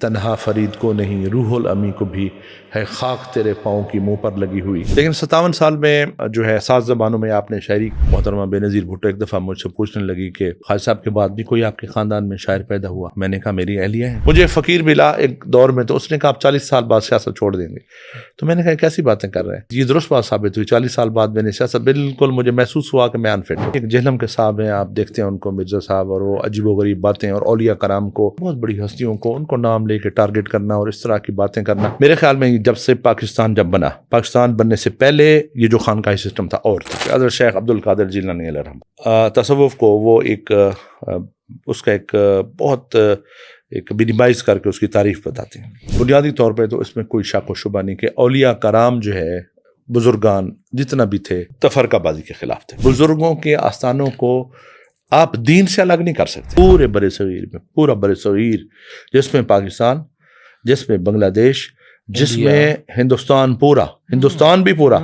تنہا فرید کو نہیں روح الامی کو بھی ہے خاک تیرے پاؤں کی منہ پر لگی ہوئی. لیکن 57 سال میں جو ہے 7 زبانوں میں آپ نے شاعری. محترمہ بے نظیر بھٹو ایک دفعہ مجھ سے پوچھنے لگی کہ خالد صاحب کے بعد بھی کوئی آپ کے خاندان میں شاعر پیدا ہوا؟ میں نے کہا میری اہلیہ ہے. مجھے فقیر ملا ایک دور میں تو اس نے کہا آپ 40 سال بعد سیاست چھوڑ دیں گے. تو میں نے کہا کیسی باتیں کر رہے ہیں؟ یہ درست بات ثابت ہوئی. 40 سال بعد میں نے سیاست بالکل مجھے محسوس ہوا کہ میں انفٹ ہوں. ایک جہلم کے صاحب ہیں، آپ دیکھتے ہیں ان کو، مرزا صاحب، اور وہ عجیب و غریب باتیں اور اولیاء کرام کو، بہت بڑی ہستیوں کو، ان کو نام لے کے ٹارگٹ کرنا اور اس طرح کی باتیں کرنا. میرے خیال میں جب سے پاکستان بنا، پاکستان بننے سے پہلے یہ جو خانقاہی سسٹم تھا اور تھا. حضرت شیخ عبد القادر جیلانی علیہ الرحمہ تصوف کو وہ ایک اس کا ایک بہت ایک مینیمائز کر کے اس کی تعریف بتاتے ہیں. بنیادی طور پہ تو اس میں کوئی شک و شبہ نہیں کہ اولیاء کرام جو ہے، بزرگان جتنا بھی تھے، تفرقہ بازی کے خلاف تھے. بزرگوں کے آستانوں کو آپ دین سے الگ نہیں کر سکتے. پورے بر صغیر میں، پورا بر صغیر جس میں پاکستان، جس میں بنگلہ دیش، جس میں ہندوستان پورا، ہندوستان بھی پورا،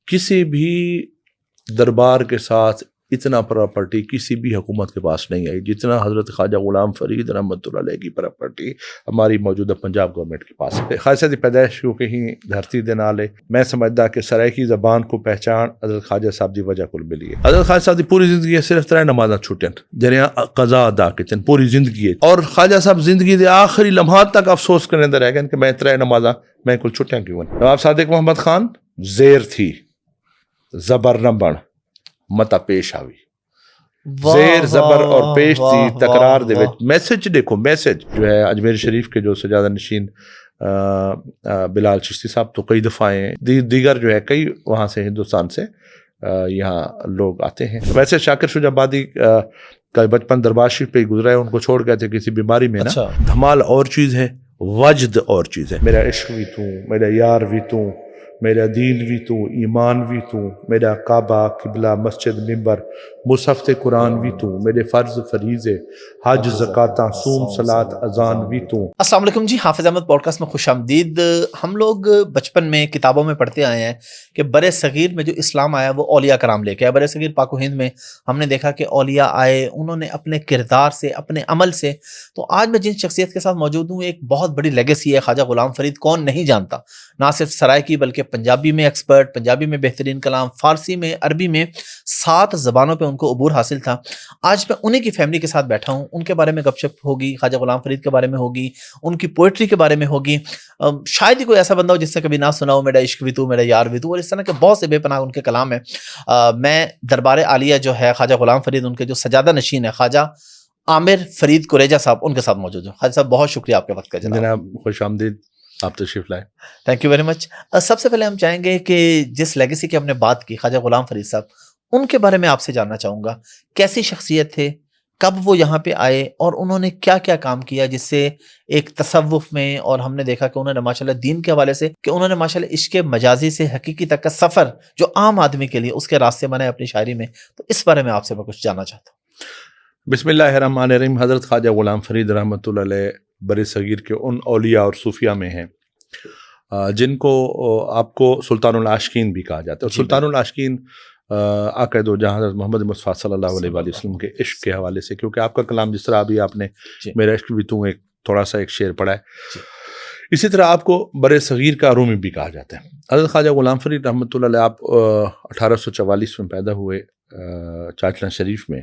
کسی بھی دربار کے ساتھ اتنا پراپرٹی کسی بھی حکومت کے پاس نہیں آئی جتنا حضرت خواجہ غلام فرید رحمۃ اللہ علیہ کی پراپرٹی ہماری موجودہ پنجاب گورنمنٹ کے پاس ہے. خواجہ دی پیدائش کیوں کہیں دھرتی دے نالے. میں سمجھدا کہ سرائیکی زبان کو پہچان حضرت خواجہ صاحب دی وجہ کل ملی ہے. حضرت خواجہ صاحب دی پوری زندگی صرف 3 نمازاں چھٹن جڑیاں قضا ادا کیتن پوری زندگی ہے. اور خواجہ صاحب زندگی دے آخری لمحات تک افسوس کرنے دے رہ گئے کہ میں 3 نمازاں میں کل چھٹیاں کیوں. نواب صادق محمد خان زیر تھی زبر نہ بن متا پیش آوی. زیر زبر اور پیش تھی تکرار دے وچ. میسج دیکھو، میسج جو ہے اجمیر شریف کے جو سجادہ نشین بلال چشتی صاحب تو کئی دفعہ ہیں، دیگر جو ہے کئی وہاں سے ہندوستان سے یہاں لوگ آتے ہیں. ویسے شاکر شجاع آبادی کا بچپن دربار شریف پہ ہی گزرا ہے. ان کو چھوڑ گئے تھے کسی بیماری میں نا. دھمال اور چیز ہے، وجد اور چیز ہے. میرا عشق بھی تو، میرا یار بھی تو، میرا دین بھی تو، ایمان بھی تو، میرا کعبہ، قبلہ، مسجد، منبر، مصحف قرآن بھی تو، میرے فرض فریضے، حج، زکوٰۃ، صوم، صلاۃ، اذان بھی تو. السلام علیکم جی، حافظ احمد پوڈ کاسٹ میں خوش آمدید. ہم لوگ بچپن میں کتابوں میں پڑھتے آئے ہیں کہ بر صغیر میں جو اسلام آیا وہ اولیاء کرام لے کے آیا. بر صغیر پاک و ہند میں ہم نے دیکھا کہ اولیاء آئے، انہوں نے اپنے کردار سے، اپنے عمل سے. تو آج میں جن شخصیت کے ساتھ موجود ہوں، ایک بہت بڑی لیگیسی ہے. خواجہ غلام فرید کون نہیں جانتا؟ نہ صرف سرائیکی بلکہ پنجابی میں ایکسپرٹ، پنجابی میں بہترین کلام، فارسی میں، عربی میں 7 زبانوں پہ ان کو عبور حاصل تھا. آج میں انہیں کی فیملی کے ساتھ بیٹھا ہوں. ان کے بارے میں گپ شپ ہوگی، خواجہ غلام فرید کے بارے میں ہوگی، ان کی پوئٹری کے بارے میں ہوگی. شاید ہی کوئی ایسا بندہ ہو جس سے کبھی نہ سنا ہو میرا عشق بھی تو، میرا یار بھی تو، اور اس طرح کے بہت سے بے پناہ ان کے کلام ہیں. میں دربار عالیہ جو ہے خواجہ غلام فرید، ان کے جو سجادہ نشین ہے خواجہ عامر فرید قریجہ صاحب، ان کے ساتھ موجود ہوں. خواجہ صاحب بہت شکریہ آپ کے وقت کا. جناب خوش آمدید، آپ تشریف لائیں. Thank you very much. سب سے پہلے ہم چاہیں گے کہ جس لیگیسی کی ہم نے بات کی خواجہ غلام فرید صاحب، ان کے بارے میں آپ سے جاننا چاہوں گا. کیسی شخصیت تھے، کب وہ یہاں پہ آئے، اور انہوں نے کیا کیا کام کیا جس سے ایک تصوف میں، اور ہم نے دیکھا کہ انہوں نے ماشاءاللہ دین کے حوالے سے کہ انہوں نے ماشاءاللہ عشق مجازی سے حقیقی تک کا سفر جو عام آدمی کے لیے اس کے راستے بنائے اپنی شاعری میں. تو اس بارے میں آپ سے میں کچھ جاننا چاہتا ہوں. بسم اللہ الرحمن الرحیم. حضرت خواجہ غلام فرید رحمۃ اللہ علیہ بر صغیر کے ان اولیاء اور صوفیاء میں ہیں جن کو آپ کو سلطان العاشقین بھی کہا جاتا ہے. اور سلطان العاشقین عقائد و جہاں حضرت محمد مصطفیٰ صلی اللہ علیہ وآلہ وسلم کے عشق کے حوالے سے، کیونکہ آپ کا کلام جس طرح ابھی آپ نے میرا عشق بھی تو ایک تھوڑا سا ایک شعر پڑھا ہے، اسی طرح آپ کو بر صغیر کا رومی بھی کہا جاتا ہے. حضرت خواجہ غلام فرید رحمۃ اللہ علیہ آپ 1844 میں پیدا ہوئے چاچلان شریف میں.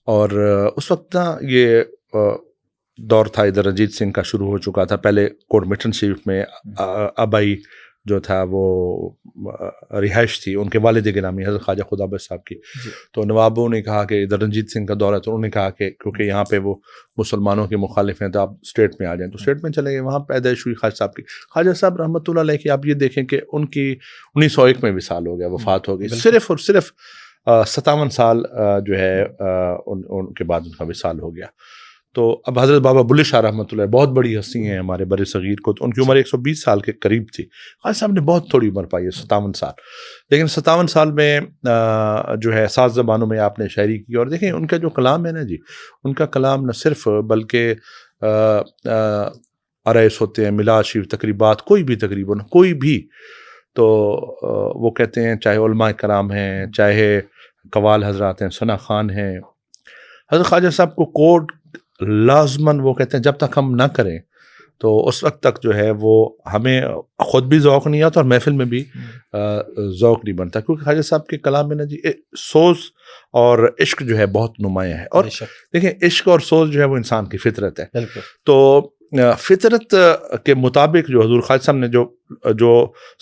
اور اس وقت نا یہ دور تھا، ادھر رنجیت سنگھ کا شروع ہو چکا تھا. پہلے کوٹ میٹن شریف میں آبائی جو تھا وہ رہائش تھی ان کے والد گرامی حضرت خواجہ خدا بخش صاحب کی. تو نوابوں نے کہا کہ ادھر رنجیت سنگھ کا دور ہے، تو انہوں نے کہا کہ کیونکہ یہاں پہ وہ مسلمانوں کے مخالف ہیں تو آپ اسٹیٹ میں آ جائیں. تو اسٹیٹ میں چلے گئے، وہاں پیدائش ہوئی خواجہ صاحب کی. خواجہ صاحب رحمۃ اللہ علیہ کی آپ یہ دیکھیں کہ ان کی 1901 میں وصال ہو گیا، وفات ہو گئی. صرف اور صرف 57 سال جو ہے ان کے بعد ان کا وصال ہو گیا. تو اب حضرت بابا بلے شاہ رحمۃ اللہ بہت بڑی ہستی ہیں ہمارے بر صغیر کو، تو ان کی عمر 120 سال کے قریب تھی. خواجہ صاحب نے بہت تھوڑی عمر پائی ہے، 57 سال. لیکن 57 سال میں جو ہے 7 زبانوں میں آپ نے شاعری کی. اور دیکھیں ان کا جو کلام ہے نا جی، ان کا کلام نہ صرف بلکہ عرائض ہوتے ہیں، میلاد شریف تقریبات، کوئی بھی تقریباً کوئی بھی، تو وہ کہتے ہیں چاہے علماء کرام ہیں، چاہے قوال حضرات ہیں، ثنا خان ہیں، حضرت خواجہ صاحب کو کوٹ لازماً وہ کہتے ہیں جب تک ہم نہ کریں تو اس وقت تک جو ہے وہ ہمیں خود بھی ذوق نہیں آتا اور محفل میں بھی ذوق نہیں بنتا، کیونکہ خواجہ صاحب کے کلام میں نا جی سوز اور عشق جو ہے بہت نمایاں ہے. اور دیکھیں عشق اور سوز جو ہے وہ انسان کی فطرت ہے. تو فطرت کے مطابق جو حضور خواجہ صاحب نے جو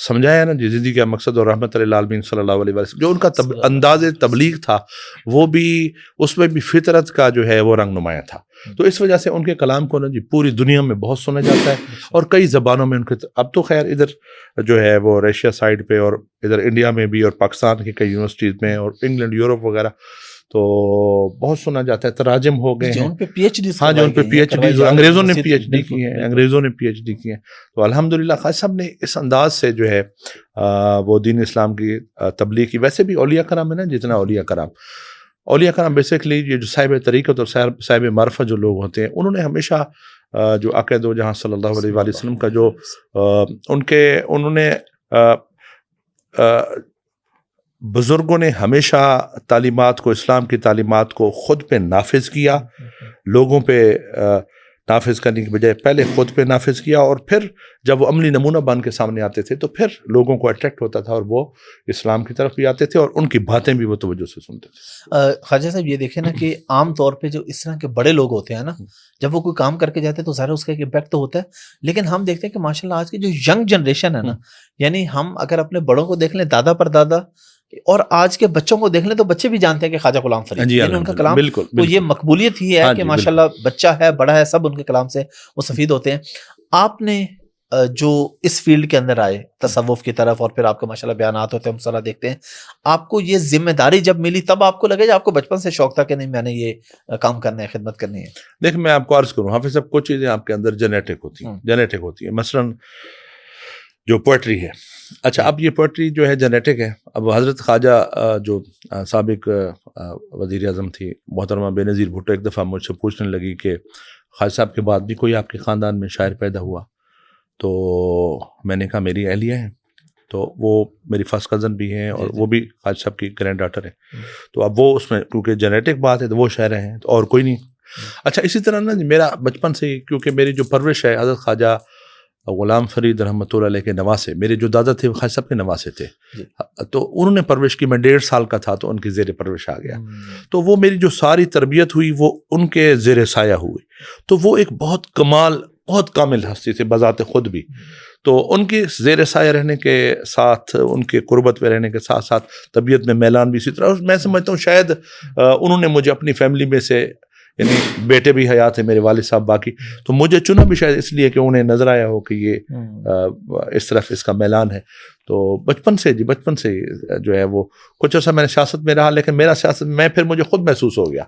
سمجھایا نا جی زندگی کا مقصد اور رحمت للعالمین صلی اللہ علیہ وسلم، جو ان کا انداز تبلیغ تھا وہ بھی اس میں بھی فطرت کا جو ہے وہ رنگ نمایاں تھا. تو اس وجہ سے ان کے کلام کو نا جی پوری دنیا میں بہت سنا جاتا ہے اور کئی زبانوں میں ان کے، اب تو خیر ادھر جو ہے وہ رشیا سائڈ پہ اور ادھر انڈیا میں بھی اور پاکستان کی کئی یونیورسٹیز میں اور انگلینڈ یورپ وغیرہ تو بہت سنا جاتا ہے، تراجم ہو گئے ہیں. ان پہ پی ایچ ڈی، ہاں جو ان پہ پی ایچ ڈی، انگریزوں نے پی ایچ ڈی کی ہیں، انگریزوں نے پی ایچ ڈی کی ہیں. تو الحمدللہ خواجہ صاحب نے اس انداز سے جو ہے وہ دین اسلام کی تبلیغ کی. ویسے بھی اولیاء کرام ہے نا، جتنا اولیاء کرام بیسکلی یہ جو صاحب طریقت اور صاحب معرفت جو لوگ ہوتے ہیں، انہوں نے ہمیشہ جو عقائد و جہاں صلی اللہ علیہ وآلہ وسلم کا جو انہوں نے بزرگوں نے ہمیشہ تعلیمات کو، اسلام کی تعلیمات کو خود پہ نافذ کیا، لوگوں پہ نافذ کرنے کی بجائے پہلے خود پہ نافذ کیا، اور پھر جب وہ عملی نمونہ بن کے سامنے آتے تھے تو پھر لوگوں کو اٹریکٹ ہوتا تھا اور وہ اسلام کی طرف بھی آتے تھے اور ان کی باتیں بھی وہ توجہ سے سنتے تھے. خواجہ صاحب یہ دیکھیں نا کہ عام طور پہ جو اس طرح کے بڑے لوگ ہوتے ہیں نا، جب وہ کوئی کام کر کے جاتے ہیں تو ظاہر اس کا ایک امپیکٹ تو ہوتا ہے، لیکن ہم دیکھتے ہیں کہ ماشاءاللہ آج کی جو ینگ جنریشن ہے نا، یعنی ہم اگر اپنے بڑوں کو دیکھ لیں، دادا پر دادا، اور آج کے بچوں کو دیکھ لیں تو بچے بھی جانتے ہیں کہ خواجہ غلام فرید، یعنی ان کا کلام بالکل تو یہ مقبولیت ہی ہے کہ ماشاءاللہ بچہ ہے بڑا ہے سب ان کے کلام سے مستفید ہوتے ہیں. آپ نے جو اس فیلڈ کے اندر آئے تصوف کی طرف، اور پھر آپ کے ماشاءاللہ بیانات ہوتے ہیں، ہم صلاح دیکھتے ہیں، آپ کو یہ ذمہ داری جب ملی تب آپ کو لگے یا آپ کو بچپن سے شوق تھا کہ نہیں میں نے یہ کام کرنا ہے، خدمت کرنی ہے؟ دیکھ میں آپ کو عرض کروں، حافظ صاحب کچھ چیزیں آپ کے اندر جینیٹک ہوتی ہیں. مثلاً جو پوئٹری ہے، اچھا اب یہ پوئٹری جو ہے جینیٹک ہے. اب حضرت خواجہ جو سابق وزیر اعظم تھی محترمہ بے نظیر بھٹو ایک دفعہ مجھ سے پوچھنے لگی کہ خواجہ صاحب کے بعد بھی کوئی آپ کے خاندان میں شاعر پیدا ہوا؟ تو میں نے کہا میری اہلیہ ہیں، تو وہ میری فرسٹ کزن بھی ہیں اور وہ بھی خواجہ صاحب کی گرینڈ ڈاٹر ہیں. تو اب وہ اس میں کیونکہ جینیٹک بات ہے تو وہ شاعر ہیں اور کوئی نہیں. اچھا اسی طرح نا میرا بچپن سے ہی، کیونکہ میری جو پرورش ہے حضرت خواجہ غلام فرید رحمۃ اللہ علیہ کے نواسے، میرے جو دادا تھے وہ خواجہ صاحب کے نواسے تھے، تو انہوں نے پرورش کی. میں 1.5 سال کا تھا تو ان کی زیر پرورش آ گیا، تو وہ میری جو ساری تربیت ہوئی وہ ان کے زیر سایہ ہوئی. تو وہ ایک بہت کامل ہستی تھے بذات خود بھی. تو ان کی زیر سایہ رہنے کے ساتھ، ان کے قربت میں رہنے کے ساتھ ساتھ طبیعت میں میلان بھی اسی طرح. میں سمجھتا ہوں شاید انہوں نے مجھے اپنی فیملی میں سے، یعنی بیٹے بھی حیات ہیں میرے والد صاحب باقی، تو مجھے چنا بھی شاید اس لیے کہ انہیں نظر آیا ہو کہ یہ اس طرف اس کا میلان ہے. تو بچپن سے جو ہے وہ کچھ عرصہ میں نے سیاست میں رہا، لیکن میرا سیاست میں پھر مجھے خود محسوس ہو گیا.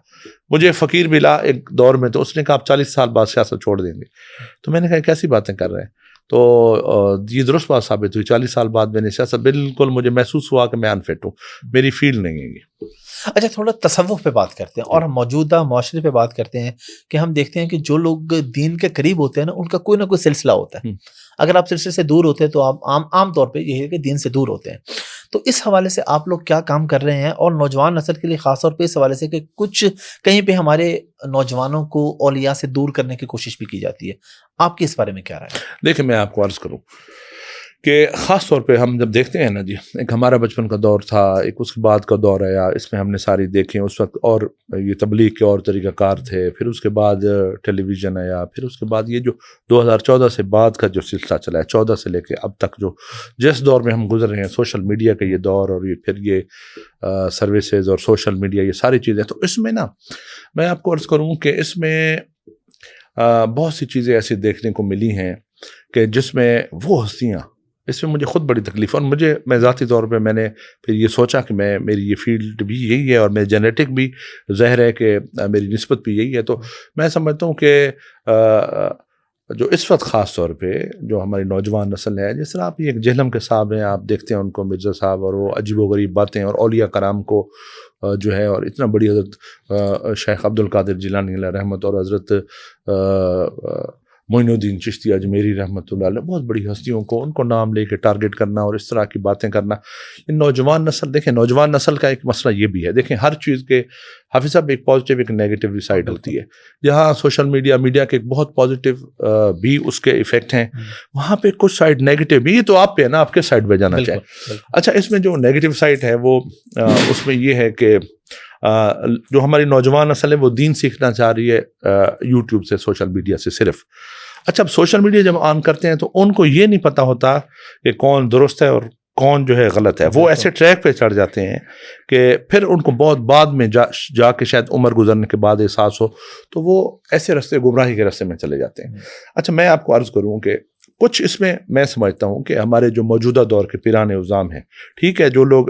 مجھے فقیر ملا ایک دور میں، تو اس نے کہا آپ 40 سال بعد سیاست چھوڑ دیں گے. تو میں نے کہا کیسی باتیں کر رہے ہیں؟ تو یہ درست بات ثابت ہوئی. 40 سال بعد میں نے سیاست، بالکل مجھے محسوس ہوا کہ میں انفٹ ہوں، میری فیلڈ نہیں ہے یہ. اچھا تھوڑا تصوف پہ بات کرتے ہیں اور موجودہ معاشرے پہ بات کرتے ہیں کہ ہم دیکھتے ہیں کہ جو لوگ دین کے قریب ہوتے ہیں نا، ان کا کوئی نہ کوئی سلسلہ ہوتا ہے. اگر آپ سلسلے سے دور ہوتے ہیں تو آپ عام طور پہ یہ ہے کہ دین سے دور ہوتے ہیں. تو اس حوالے سے آپ لوگ کیا کام کر رہے ہیں، اور نوجوان نسل کے لیے خاص طور پہ اس حوالے سے کہ کچھ کہیں پہ ہمارے نوجوانوں کو اولیاء سے دور کرنے کی کوشش بھی کی جاتی ہے، آپ کی اس بارے میں کیا رائے ہے؟ دیکھیں میں آپ کو عرض کروں کہ خاص طور پہ ہم جب دیکھتے ہیں نا جی، ایک ہمارا بچپن کا دور تھا، ایک اس کے بعد کا دور آیا، اس میں ہم نے ساری دیکھیں اس وقت، اور یہ تبلیغ کے اور طریقہ کار تھے. پھر اس کے بعد ٹیلی ویژن آیا، پھر اس کے بعد یہ جو 2014 سے بعد کا جو سلسلہ چلا ہے، 14 سے لے کے اب تک جو جس دور میں ہم گزر رہے ہیں، سوشل میڈیا کا یہ دور، اور یہ پھر یہ سروسز اور سوشل میڈیا، یہ ساری چیزیں. تو اس میں نا میں آپ کو عرض کروں کہ اس میں بہت سی چیزیں ایسی دیکھنے کو ملی ہیں کہ جس میں وہ ہستیاں، اس میں مجھے خود بڑی تکلیف، اور میں ذاتی طور پہ میں نے پھر یہ سوچا کہ میری یہ فیلڈ بھی یہی ہے اور میری جینیٹک بھی ظاہر ہے کہ میری نسبت بھی یہی ہے. تو میں سمجھتا ہوں کہ جو اس وقت خاص طور پہ جو ہماری نوجوان نسل ہے، جس طرح آپ یہ ایک جہلم کے صاحب ہیں، آپ دیکھتے ہیں ان کو، مرزا صاحب، اور وہ عجیب و غریب باتیں، اور اولیاء کرام کو جو ہے، اور اتنا بڑی حضرت شیخ عبد القادر جیلانی علیہ رحمت، اور حضرت معین الدین چشتی اجمیری رحمۃ اللہ علیہ، بہت بڑی ہستیوں کو ان کو نام لے کے ٹارگٹ کرنا اور اس طرح کی باتیں کرنا. یہ نوجوان نسل، دیکھیں نوجوان نسل کا ایک مسئلہ یہ بھی ہے، دیکھیں ہر چیز کے حافظ صاحب ایک پازیٹیو ایک نیگیٹو سائڈ ہوتی ہے. جہاں سوشل میڈیا کے ایک بہت پازیٹیو بھی اس کے ایفیکٹ ہیں، وہاں پہ کچھ سائڈ نیگیٹو بھی. یہ تو آپ پہ ہے نا، آپ کے سائڈ پہ جانا چاہے. اچھا، اس میں جو نیگیٹو سائڈ ہے وہ اس میں یہ ہے کہ جو ہماری نوجوان نسل ہے وہ دین سیکھنا چاہ رہی ہے یوٹیوب سے، سوشل میڈیا سے صرف. اچھا، اب سوشل میڈیا جب آن کرتے ہیں تو ان کو یہ نہیں پتہ ہوتا کہ کون درست ہے اور کون جو ہے غلط ہے. وہ ایسے ٹریک پہ چڑھ جاتے ہیں کہ پھر ان کو بہت بعد میں جا کے شاید عمر گزرنے کے بعد احساس ہو تو وہ ایسے راستے، گمراہی کے راستے میں چلے جاتے ہیں. اچھا، میں آپ کو عرض کروں کہ کچھ اس میں سمجھتا ہوں کہ ہمارے جو موجودہ دور کے پیران نظام ہیں، ٹھیک ہے، جو لوگ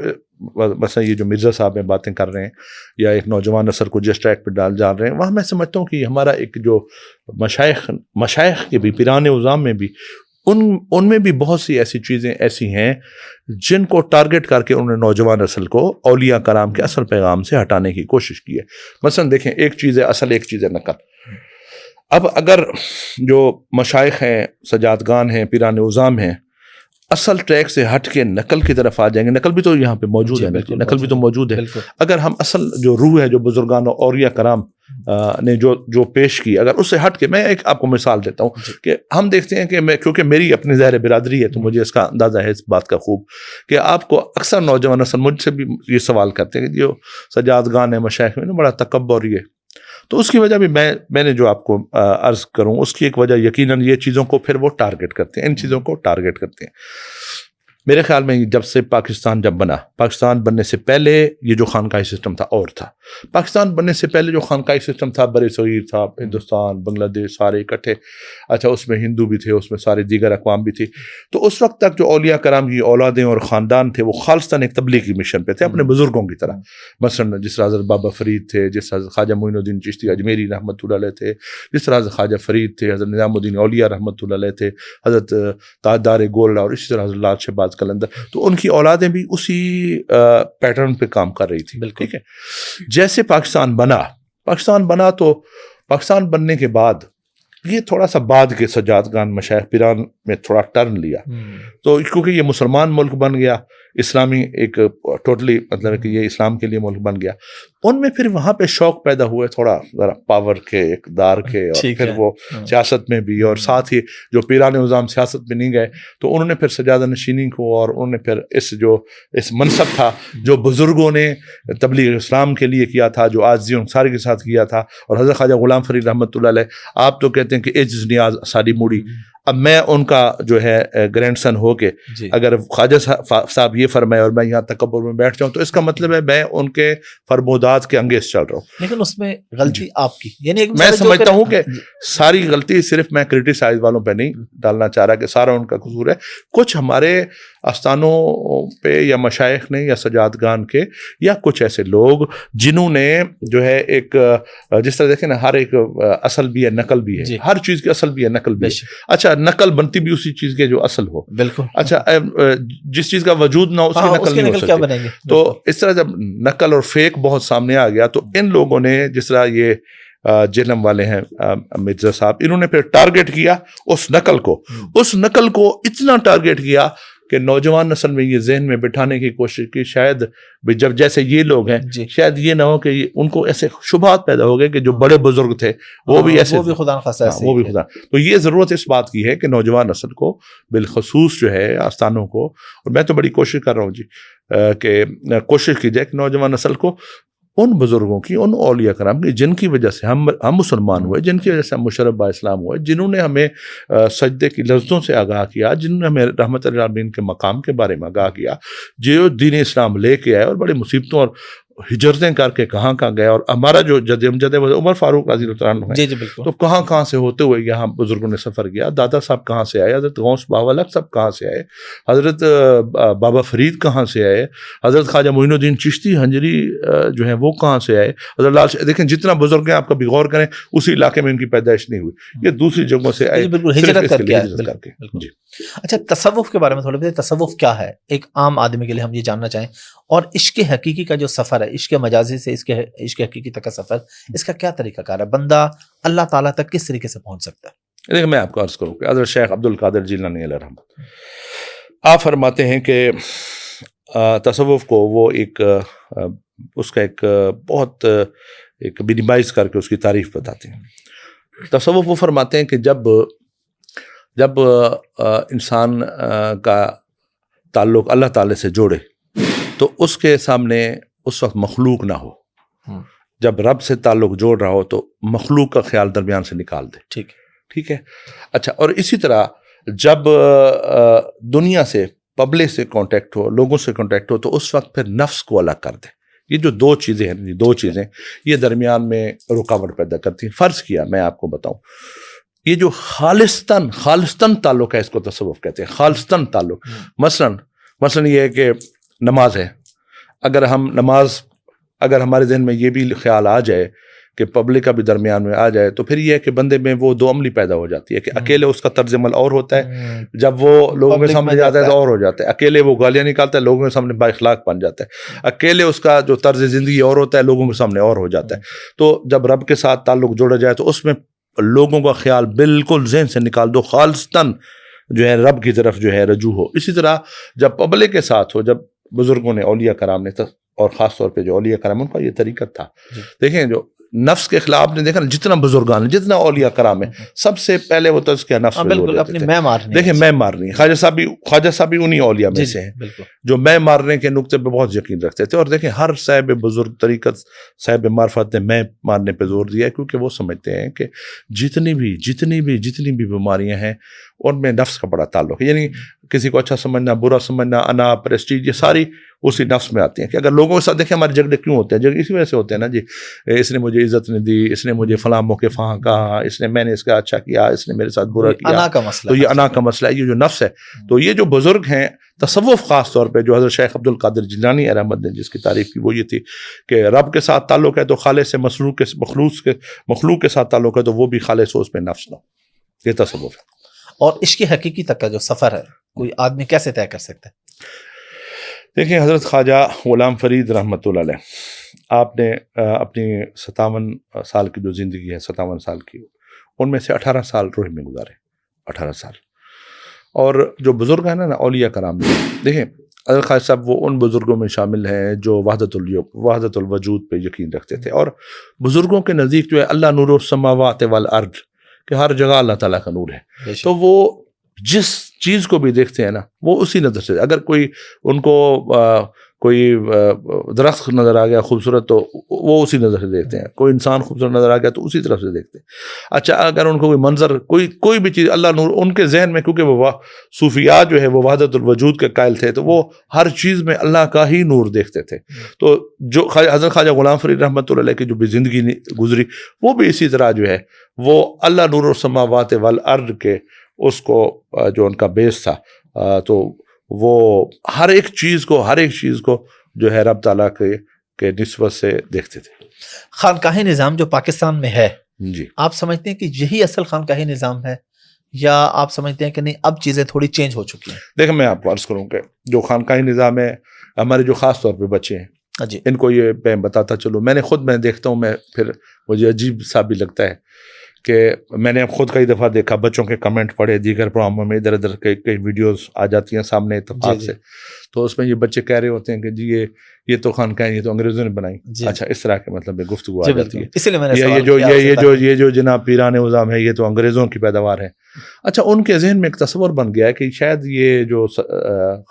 مثلا یہ جو مرزا صاحب میں باتیں کر رہے ہیں یا ایک نوجوان نسل کو جس ٹریک پہ ڈال رہے ہیں، وہاں میں سمجھتا ہوں کہ ہمارا ایک جو مشائخ کے بھی پیران نظام میں بھی ان میں بھی بہت سی ایسی چیزیں ایسی ہیں جن کو ٹارگٹ کر کے انہوں نے نوجوان نسل کو اولیاء کرام کے اصل پیغام سے ہٹانے کی کوشش کی ہے. مثلا دیکھیں، ایک چیز ہے اصل، ایک چیز ہے نقل. اب اگر جو مشائخ ہیں، سجادگان ہیں، پیران نظام ہیں، اصل ٹریک سے ہٹ کے نقل کی طرف آ جائیں گے، نقل بھی تو یہاں پہ موجود ہے، نقل بھی تو موجود ہے. اگر ہم اصل جو روح ہے جو بزرگان اور اولیاء کرام نے جو پیش کی، اگر اس سے ہٹ کے، میں ایک آپ کو مثال دیتا ہوں کہ ہم دیکھتے ہیں کہ کیونکہ میری اپنی ظاہر برادری ہے تو مجھے اس کا اندازہ ہے اس بات کا خوب کہ آپ کو اکثر نوجوان نسل مجھ سے بھی یہ سوال کرتے ہیں کہ جو سجادگان ہے، مشائخ میں بڑا تکبر یہ. تو اس کی وجہ بھی میں نے جو آپ کو عرض کروں، اس کی ایک وجہ یقیناً یہ چیزوں کو پھر وہ ٹارگٹ کرتے ہیں، ان چیزوں کو ٹارگٹ کرتے ہیں. میرے خیال میں جب سے پاکستان بنا، پاکستان بننے سے پہلے یہ جو خانقاہی سسٹم تھا اور تھا. پاکستان بننے سے پہلے جو خانقاہی سسٹم تھا، بر صغیر تھا، ہندوستان، بنگلہ دیش سارے اکٹھے. اچھا، اس میں ہندو بھی تھے، اس میں سارے دیگر اقوام بھی تھی. تو اس وقت تک جو اولیاء کرام کی اولادیں اور خاندان تھے وہ خالصتاً ایک تبلیغی مشن پہ تھے، اپنے بزرگوں کی طرح. مثلا جس طرح حضرت بابا فرید تھے، جس طرح خواجہ معین الدین چشتی اجمیری رحمۃ اللہ علیہ تھے، جس طرح حضرت خواجہ فرید تھے، حضرت نظام الدین اولیاء رحمۃ اللہ علیہ تھے، حضرت تاجدار گولڈا، اور اسی طرح حضرت لال شہباز قلندر. تو ان کی اولادیں بھی اسی پیٹرن پہ کام کر رہی تھی. ٹھیک ہے، جیسے پاکستان بنا تو پاکستان بننے کے بعد یہ تھوڑا سا بعد کے سجادگان مشائخ پیران میں تھوڑا ٹرن لیا. تو کیونکہ یہ مسلمان ملک بن گیا، اسلامی ایک ٹوٹلی مطلب کہ یہ اسلام کے لیے ملک بن گیا، ان میں پھر وہاں پہ شوق پیدا ہوئے تھوڑا ذرا پاور کے، اقتدار کے، اور پھر وہ سیاست میں بھی، اور ساتھ ہی جو پیران نظام سیاست میں نہیں گئے تو انہوں نے پھر سجادہ نشینی کو، اور انہوں نے پھر اس منصب تھا جو بزرگوں نے تبلیغ اسلام کے لیے کیا تھا، جو عاجزی انصاری کے ساتھ کیا تھا. اور حضرت خواجہ غلام فرید رحمۃ اللہ علیہ، آپ تو کہتے ہیں کہ عجز نیاز ساری موڑی. اب میں ان کا جو ہے گرینڈ سن ہو کے اگر خواجہ صاحب یہ فرمائے اور میں یہاں تکبر میں بیٹھ جاؤں تو اس کا مطلب ہے میں ان کے فرمودات کے انگیز چل رہا ہوں. لیکن اس میں غلطی آپ کی، یعنی میں سمجھتا ہوں کہ ساری غلطی صرف میں کرٹیسائز والوں پہ نہیں ڈالنا چاہ رہا کہ سارا ان کا قصور ہے. کچھ ہمارے آستانوں پہ یا مشائخ نے یا سجادگان کے یا کچھ ایسے لوگ جنہوں نے جو ہے ایک جس طرح دیکھیں نا، ہر ایک اصل بھی ہے، نقل بھی ہے، ہر چیز کی اصل بھی ہے، نقل بھی ہے. اچھا، نقل بنتی بھی اسی چیز کے جو اصل ہو. بالکل. اچھا، جس چیز کا وجود نہ ہو اس کی نقل نہیں ہو سکتی. تو اس طرح جب نقل اور فیک بہت سامنے آ گیا تو ان لوگوں نے، جس طرح یہ جہلم والے ہیں مرزا صاحب، انہوں نے پھر ٹارگٹ کیا اس نقل کو اتنا ٹارگٹ کیا کہ نوجوان نسل میں یہ ذہن میں بٹھانے کی کوشش کی، شاید جب جیسے یہ لوگ ہیں شاید یہ نہ ہو کہ ان کو ایسے شبہات پیدا ہو گئے کہ جو بڑے بزرگ تھے وہ بھی ایسے، وہ بھی خدا تو یہ ضرورت اس بات کی ہے کہ نوجوان نسل کو بالخصوص جو ہے آستانوں کو، اور میں تو بڑی کوشش کر رہا ہوں کہ کوشش کی جائے کہ نوجوان نسل کو ان بزرگوں کی، ان اولیاء کرام کی جن کی وجہ سے ہم مسلمان ہوئے، جن کی وجہ سے ہم مشرف با اسلام ہوئے، جنہوں نے ہمیں سجدے کی لفظوں سے آگاہ کیا، جنہوں نے ہمیں رحمت للعالمین کے مقام کے بارے میں آگاہ کیا، جو دین اسلام لے کے آئے اور بڑی مصیبتوں اور ہجرتیں کر کے کہاں گئے. اور ہمارا جو جد امجد ہے عمر فاروق رضی اللہ عنہ ہے، تو کہاں سے ہوتے ہوئے یہاں بزرگوں نے سفر کیا. دادا صاحب کہاں سے آئے، حضرت غوث باولک صاحب کہاں سے آئے، حضرت بابا فرید کہاں سے آئے، حضرت خواجہ معین الدین چشتی ہنجری جو ہیں وہ کہاں سے آئے، حضرت لال دیکھیں جتنا بزرگ ہیں آپ کبھی غور کریں اسی علاقے میں ان کی پیدائش نہیں ہوئی، یہ دوسری جگہوں سے آئے، بالکل ہجرت کر کے. اچھا، تصوف کے بارے میں تھوڑا بتائیں، تصوف کیا ہے ایک عام آدمی کے لیے، ہم یہ جاننا چاہیں. اور عشق حقیقی کا جو سفر ہے، عشق مجازی سے عشق حقیقی تک کا سفر، اس کا کیا طریقہ کار ہے؟ بندہ اللہ تعالیٰ تک کس طریقے سے پہنچ سکتا ہے؟ دیکھیں میں آپ کو عرض کروں کہ حضرت شیخ عبد القادر جیلانی علیہ رحمۃ آپ فرماتے ہیں کہ تصوف کو وہ ایک اس کا ایک بہت ایک منیمائز کر کے اس کی تعریف بتاتے ہیں. تصوف وہ فرماتے ہیں کہ جب انسان کا تعلق اللہ تعالی سے جوڑے تو اس کے سامنے اس وقت مخلوق نہ ہو. جب رب سے تعلق جوڑ رہا ہو تو مخلوق کا خیال درمیان سے نکال دے. ٹھیک ہے. اچھا، اور اسی طرح جب دنیا سے پبلک سے کانٹیکٹ ہو، لوگوں سے کانٹیکٹ ہو، تو اس وقت پھر نفس کو الگ کر دے. یہ جو دو چیزیں یہ درمیان میں رکاوٹ پیدا کرتی ہیں. فرض کیا میں آپ کو بتاؤں، یہ جو خالصتاً تعلق ہے اس کو تصوف کہتے ہیں. خالصتاً تعلق مثلاً یہ ہے کہ نماز ہے. اگر ہمارے ذہن میں یہ بھی خیال آ جائے کہ پبلک کا بھی درمیان میں آ جائے تو پھر یہ ہے کہ بندے میں وہ دو عملی پیدا ہو جاتی ہے کہ اکیلے اس کا طرز عمل اور ہوتا ہے، جب وہ لوگوں کے سامنے جاتا ہے تو اور ہو جاتا ہے. اکیلے وہ گالیاں نکالتا ہے، لوگوں کے سامنے با اخلاق بن جاتا ہے. اکیلے اس کا جو طرز زندگی اور ہوتا ہے، لوگوں کے سامنے اور ہو جاتا ہے. تو جب رب کے ساتھ تعلق جوڑا جائے تو اس میں لوگوں کا خیال بالکل ذہن سے نکال دو، خالصتاً جو ہے رب کی طرف جو ہے رجوع ہو. اسی طرح جب پبلک کے ساتھ ہو، جب بزرگوں نے، اولیاء کرام نے، اور خاص طور پہ جو اولیاء کرام ان کا یہ طریقہ تھا. دیکھیں جو نفس کے خلاف نے دیکھا نا، جتنا بزرگان ہیں، جتنا اولیاء کرام ہیں، سب سے پہلے وہ تزکیہ نفس پہ زور دیتے تھے. دیکھیں میں مارنی، خواجہ صاحب بھی انہی اولیاء میں سے ہیں جو میں مارنے کے نقطے پہ بہت یقین رکھتے تھے. اور دیکھیں ہر صاحب بزرگ طریقت، صاحب معرفت نے میں مارنے پہ زور دیا ہے، کیونکہ وہ سمجھتے ہیں کہ جتنی بھی بیماریاں ہیں ان میں نفس کا بڑا تعلق ہے. یعنی کسی کو اچھا سمجھنا، برا سمجھنا، انا، پریسٹیج، یہ ساری اسی نفس میں آتی ہیں. کہ اگر لوگوں کے ساتھ دیکھیں ہمارے جھگڑے کیوں ہوتے ہیں، جھگڑے اسی وجہ سے ہوتے ہیں نا جی. اس نے مجھے عزت نہیں دی، اس نے مجھے فلاں موقع فہاں کہا، میں نے اس کا اچھا کیا، اس نے میرے ساتھ برا کیا. تو یہ انا کا مسئلہ ہے، یہ جو نفس ہے. تو یہ جو بزرگ ہیں تصوف خاص طور پہ جو حضرت شیخ عبد القادر جیلانی احمد نے جس کی تعریف کی وہ یہ تھی کہ رب کے ساتھ تعلق ہے تو خالص سے مخلوق کے ساتھ تعلق ہے تو وہ بھی خالص ہو، اس میں نفس نہ ہو. یہ تصوف ہے. اور عشق حقیقی تک کا جو سفر ہے کوئی آدمی کیسے طے کر سکتا ہے؟ دیکھیں حضرت خواجہ غلام فرید رحمۃ اللہ علیہ، آپ نے اپنی 57 سال کی جو زندگی ہے، 57 سال کی، ان میں سے 18 سال روح میں گزارے. 18 سال. اور جو بزرگ ہیں نا اولیاء کرام، دیکھیں حضرت خواجہ صاحب وہ ان بزرگوں میں شامل ہیں جو وحدت الوجود پہ یقین رکھتے تھے. اور بزرگوں کے نزدیک جو ہے اللہ نور السماوات والارض، کہ ہر جگہ اللہ تعالیٰ کا نور ہے. تو وہ جس چیز کو بھی دیکھتے ہیں نا وہ اسی نظر سے، اگر ان کو کوئی درخت نظر آ گیا خوبصورت تو وہ اسی نظر سے دیکھتے ہیں، کوئی انسان خوبصورت نظر آ گیا تو اسی طرف سے دیکھتے ہیں. اچھا اگر ان کو کوئی منظر، کوئی بھی چیز، اللہ نور ان کے ذہن میں، کیونکہ وہ صوفیاء جو ہے وہ وحدت الوجود کے قائل تھے تو وہ ہر چیز میں اللہ کا ہی نور دیکھتے تھے. تو جو حضرت خواجہ غلام فرید رحمۃ اللہ علیہ کی جو بھی زندگی گزری وہ بھی اسی طرح جو ہے وہ اللہ نور السماوات والارض کے اس کو جو ان کا بیس تھا تو وہ ہر ایک چیز کو جو ہے رب تعالیٰ کے نسبت سے دیکھتے تھے. خانقاہی نظام جو پاکستان میں ہے جی، آپ سمجھتے ہیں کہ یہی اصل خانقاہی نظام ہے یا آپ سمجھتے ہیں کہ نہیں اب چیزیں تھوڑی چینج ہو چکی ہیں؟ دیکھیں میں آپ کو عرض کروں کہ جو خانقاہی نظام ہے، ہمارے جو خاص طور پہ بچے ہیں جی، ان کو یہ میں بتاتا چلوں، میں دیکھتا ہوں، پھر مجھے عجیب سا بھی لگتا ہے کہ میں نے خود کئی دفعہ دیکھا، بچوں کے کمنٹ پڑھے، دیگر پروگراموں میں ادھر ادھر کئی ویڈیوز آ جاتی ہیں سامنے اتفاق سے. تو اس میں یہ بچے کہہ رہے ہوتے ہیں کہ جی یہ تو خانقاہیں یہ تو انگریزوں نے بنائی. اچھا اس طرح کے مطلب گفتگو آ جاتی ہے. اسی لیے میں نے یہ جو جناب پیران نظام ہے یہ تو انگریزوں کی پیداوار ہے. اچھا ان کے ذہن میں ایک تصور بن گیا ہے کہ شاید یہ جو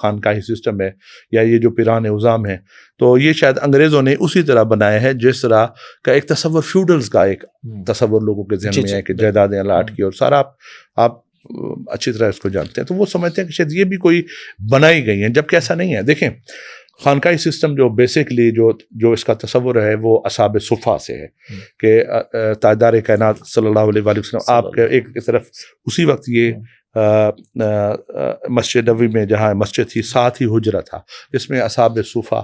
خانقاہی سسٹم ہے یا یہ جو پیران نظام ہے تو یہ شاید انگریزوں نے اسی طرح بنایا ہے جس طرح کا ایک تصور فیوڈلز کا ایک تصور لوگوں کے ذہن میں ہے کہ جائیدادیں الاٹ کی اور سارا آپ اچھی طرح اس کو جانتے ہیں. تو وہ سمجھتے ہیں کہ شاید یہ بھی کوئی بنائی گئی ہیں، جبکہ ایسا نہیں ہے. دیکھیں خانقاہی سسٹم جو بیسکلی جو اس کا تصور ہے وہ اصحاب صفا سے ہے کہ تاجدار کائنات صلی اللہ علیہ وآلہ وسلم آپ کے ایک طرف اسی وقت یہ مسجد نبوی میں جہاں مسجد تھی ساتھ ہی حجرہ تھا جس میں اصحاب صفا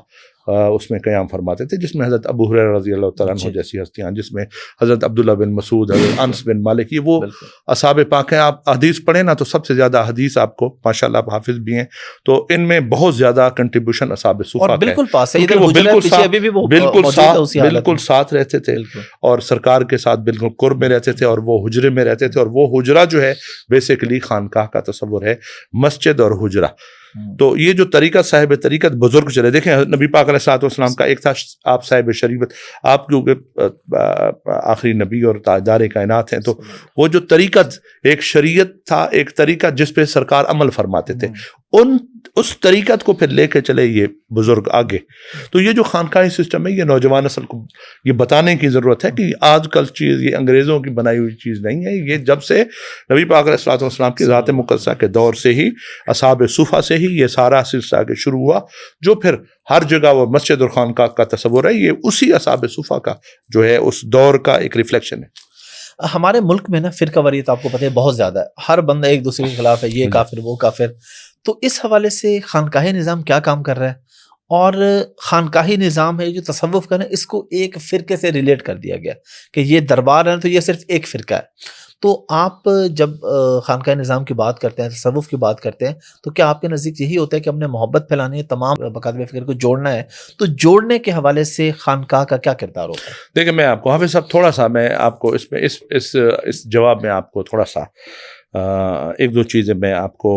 اس میں قیام فرماتے تھے، جس میں حضرت ابو ہریرہ رضی اللہ تعالیٰ عنہ جیسی ہستیاں، جس میں حضرت عبداللہ بن مسعود، حضرت انس بن مالک، یہ وہ اصحاب پاک ہیں. آپ حدیث پڑھیں نا تو سب سے زیادہ حدیث آپ کو ماشاءاللہ آپ حافظ بھی ہیں، تو ان میں بہت زیادہ کنٹریبیوشن اصحاب صفا کا ہے. بالکل پاس ہے، وہ بالکل ساتھ رہتے تھے اور سرکار کے ساتھ بالکل قرب میں رہتے تھے، اور وہ حجرے میں رہتے تھے. اور وہ حجرہ جو ہے بیسیکلی خانقاہ کا تصور ہے، مسجد اور حجرہ. تو یہ جو طریقت صاحب طریقت بزرگ چلے، دیکھیں نبی پاک علیہ الصلوۃ والسلام کا ایک تھا آپ صاحب شریعت، آپ کیونکہ آخری نبی اور تاجدار کائنات ہیں، تو وہ جو طریقت ایک شریعت تھا، ایک طریقہ جس پہ سرکار عمل فرماتے تھے، اس طریقت کو پھر لے کے چلے یہ بزرگ آگے. تو یہ جو خانقاہی سسٹم ہے، یہ نوجوان نسل کو یہ بتانے کی ضرورت ہے کہ آج کل چیز یہ انگریزوں کی بنائی ہوئی چیز نہیں ہے. یہ جب سے نبی پاک علیہ الصلوۃ والسلام کی ذات مقدسہ کے دور سے ہی، اصحاب صفا سے ہی یہ سارا سلسلہ کے شروع ہوا، جو پھر ہر جگہ وہ مسجد اور خانقاہ کا تصور ہے. یہ اسی اصحاب صفا کا جو ہے اس دور کا ایک ریفلیکشن ہے. ہمارے ملک میں نا فرقہ واریت آپ کو پتہ ہے بہت زیادہ ہے، ہر بندہ ایک دوسرے کے خلاف ہے، یہ کافر وہ کافر. تو اس حوالے سے خانقاہی نظام کیا کام کر رہا ہے؟ اور خانقاہی نظام ہے جو تصوف کا نا، اس کو ایک فرقے سے ریلیٹ کر دیا گیا کہ یہ دربار ہے تو یہ صرف ایک فرقہ ہے. تو آپ جب خانقاہی نظام کی بات کرتے ہیں، تصوف کی بات کرتے ہیں، تو کیا آپ کے نزدیک یہی ہوتا ہے کہ ہم نے محبت پھیلانی ہے، تمام مکاتب فکر کو جوڑنا ہے؟ تو جوڑنے کے حوالے سے خانقاہ کا کیا کردار ہوتا ہے؟ دیکھیں میں آپ کو حافظ صاحب تھوڑا سا میں آپ کو اس میں اس جواب میں آپ کو تھوڑا سا ایک دو چیزیں میں آپ کو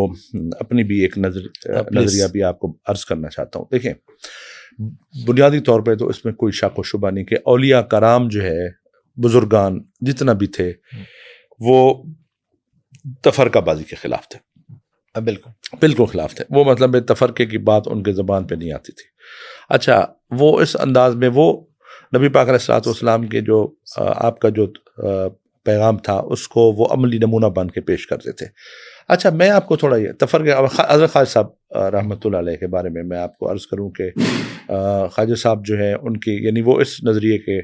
اپنی بھی ایک نظریہ بھی آپ کو عرض کرنا چاہتا ہوں. دیکھیں بنیادی طور پہ تو اس میں کوئی شک و شبہ نہیں کہ اولیاء کرام جو ہے، بزرگان جتنا بھی تھے، وہ تفرقہ بازی کے خلاف تھے. بالکل خلاف تھے. وہ مطلب تفرقے کی بات ان کے زبان پہ نہیں آتی تھی. اچھا، وہ اس انداز میں وہ نبی پاک علیہ الصلوۃ والسلام کے جو آپ کا جو پیغام تھا اس کو وہ عملی نمونہ بن کے پیش کرتے تھے. اچھا، میں آپ کو تھوڑا یہ تفرقہ حضرت خواجہ صاحب رحمۃ اللہ علیہ کے بارے میں آپ کو عرض کروں کہ خواجہ صاحب جو ہیں ان کی، یعنی وہ اس نظریے کے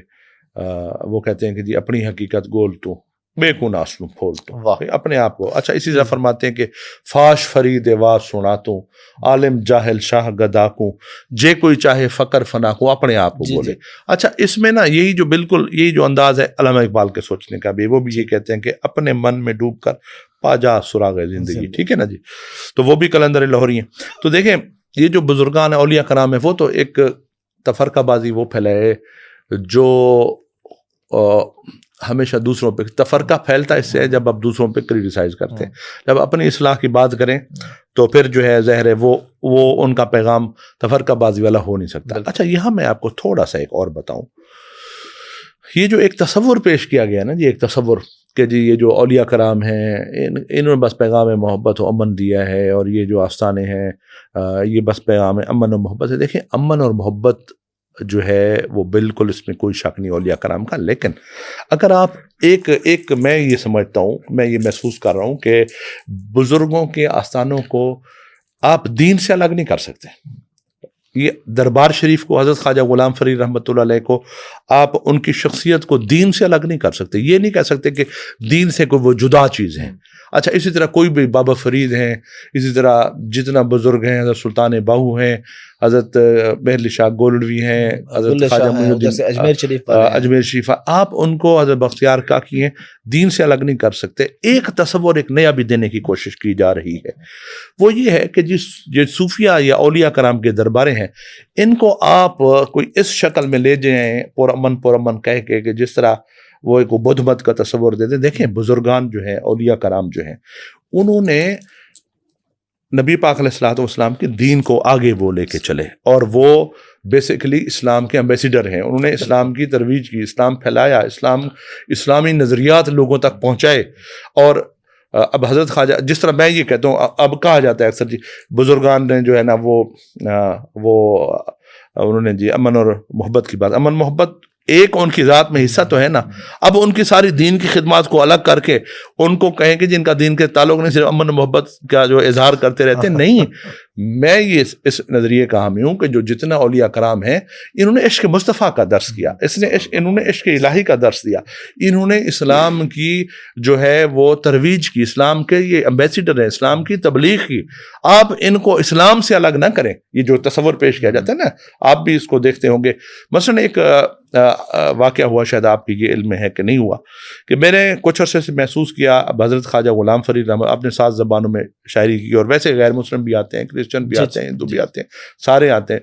وہ کہتے ہیں کہ جی اپنی حقیقت گول تو بے کو ناسلوں پھول تو اپنے آپ کو. اچھا، اسی طرح فرماتے ہیں کہ فاش فرید واز سنا تو عالم جاہل شاہ گدا کو جے کوئی چاہے فقر فنا کو اپنے آپ کو بولے. اچھا، اس میں نا یہی جو بالکل یہی جو انداز ہے علامہ اقبال کے سوچنے کا بھی، وہ بھی یہ کہتے ہیں کہ اپنے من میں ڈوب کر پاجا سراغ زندگی. ٹھیک ہے نا جی، تو وہ بھی قلندر لاہوری ہیں. تو دیکھیں یہ جو بزرگان اولیاء کرام ہیں، وہ تو ایک تفرقہ بازی وہ پھیلائے جو ہمیشہ دوسروں پہ تفرقہ پھیلتا اس سے جب آپ دوسروں پہ کریٹیسائز کرتے ہیں. جب اپنی اصلاح کی بات کریں تو پھر جو ہے ظاہر ہے وہ ان کا پیغام تفرقہ بازی والا ہو نہیں سکتا. اچھا، یہاں میں آپ کو تھوڑا سا ایک اور بتاؤں. یہ جو ایک تصور پیش کیا گیا نا جی، ایک تصور کہ جی یہ جو اولیاء کرام ہیں انہوں نے بس پیغام محبت و امن دیا ہے، اور یہ جو آستانے ہیں یہ بس پیغام امن و محبت ہے. دیکھیں امن اور محبت جو ہے وہ بالکل اس میں کوئی شک نہیں اولیاء کرام کا. لیکن اگر آپ ایک میں یہ سمجھتا ہوں، میں یہ محسوس کر رہا ہوں کہ بزرگوں کے آستانوں کو آپ دین سے الگ نہیں کر سکتے. یہ دربار شریف کو، حضرت خواجہ غلام فرید رحمۃ اللہ علیہ کو آپ ان کی شخصیت کو دین سے الگ نہیں کر سکتے. یہ نہیں کہہ سکتے کہ دین سے کوئی وہ جدا چیز ہیں. اچھا، اسی طرح کوئی بھی بابا فرید ہیں، اسی طرح جتنا بزرگ ہیں، حضرت سلطان باہو ہیں، حضرت مہر شاہ گولڈوی ہیں، حضرت خواجہ معین الدین اجمیر شریف، آپ ان کو حضرت بختیار کاکی ہیں، دین سے الگ نہیں کر سکتے. ایک تصور ایک نیا بھی دینے کی کوشش کی جا رہی ہے، وہ یہ ہے کہ جو صوفیہ یا اولیاء کرام کے درباریں ہیں، ان کو آپ کوئی اس شکل میں لے جائیں پرامن کہہ کے کہ جس طرح وہ ایک بدھ مت کا تصور دیتے. دیکھیں بزرگان جو ہیں، اولیاء کرام جو ہیں، انہوں نے نبی پاک علیہ الصلوۃ والسلام کے دین کو آگے وہ لے کے چلے، اور وہ بیسیکلی اسلام کے ایمبیسیڈر ہیں. انہوں نے اسلام کی ترویج کی، اسلام پھیلایا، اسلامی نظریات لوگوں تک پہنچائے. اور اب حضرت خواجہ، جس طرح میں یہ کہتا ہوں، اب کہا جاتا ہے اکثر جی بزرگان نے جو ہے نا وہ انہوں نے جی امن اور محبت کی بات، امن محبت ایک ان کی ذات میں حصہ تو ہے نا. اب ان کی ساری دین کی خدمات کو الگ کر کے ان کو کہیں کہ جن کا دین کے تعلق نہیں، صرف امن و محبت کا جو اظہار کرتے رہتے. نہیں، میں یہ اس نظریے کا حامی ہوں کہ جو جتنا اولیاء کرام ہیں انہوں نے عشق مصطفیٰ کا درس کیا، انہوں نے عشق الہی کا درس دیا، انہوں نے اسلام کی جو ہے وہ ترویج کی، اسلام کے یہ امبیسیڈر ہیں، اسلام کی تبلیغ کی۔ آپ ان کو اسلام سے الگ نہ کریں، یہ جو تصور پیش کیا جاتا ہے نا، آپ بھی اس کو دیکھتے ہوں گے۔ مثلا ایک واقعہ ہوا، شاید آپ کی یہ علم میں ہے کہ نہیں ہوا، کہ میں نے کچھ عرصے سے محسوس کیا، اب حضرت خواجہ غلام فرید رحمۃ اپنے 7 زبانوں میں شاعری کی، اور ویسے غیر مسلم بھی آتے ہیں، کرسچن بھی آتے ہیں، ہندو بھی آتے ہیں، سارے آتے ہیں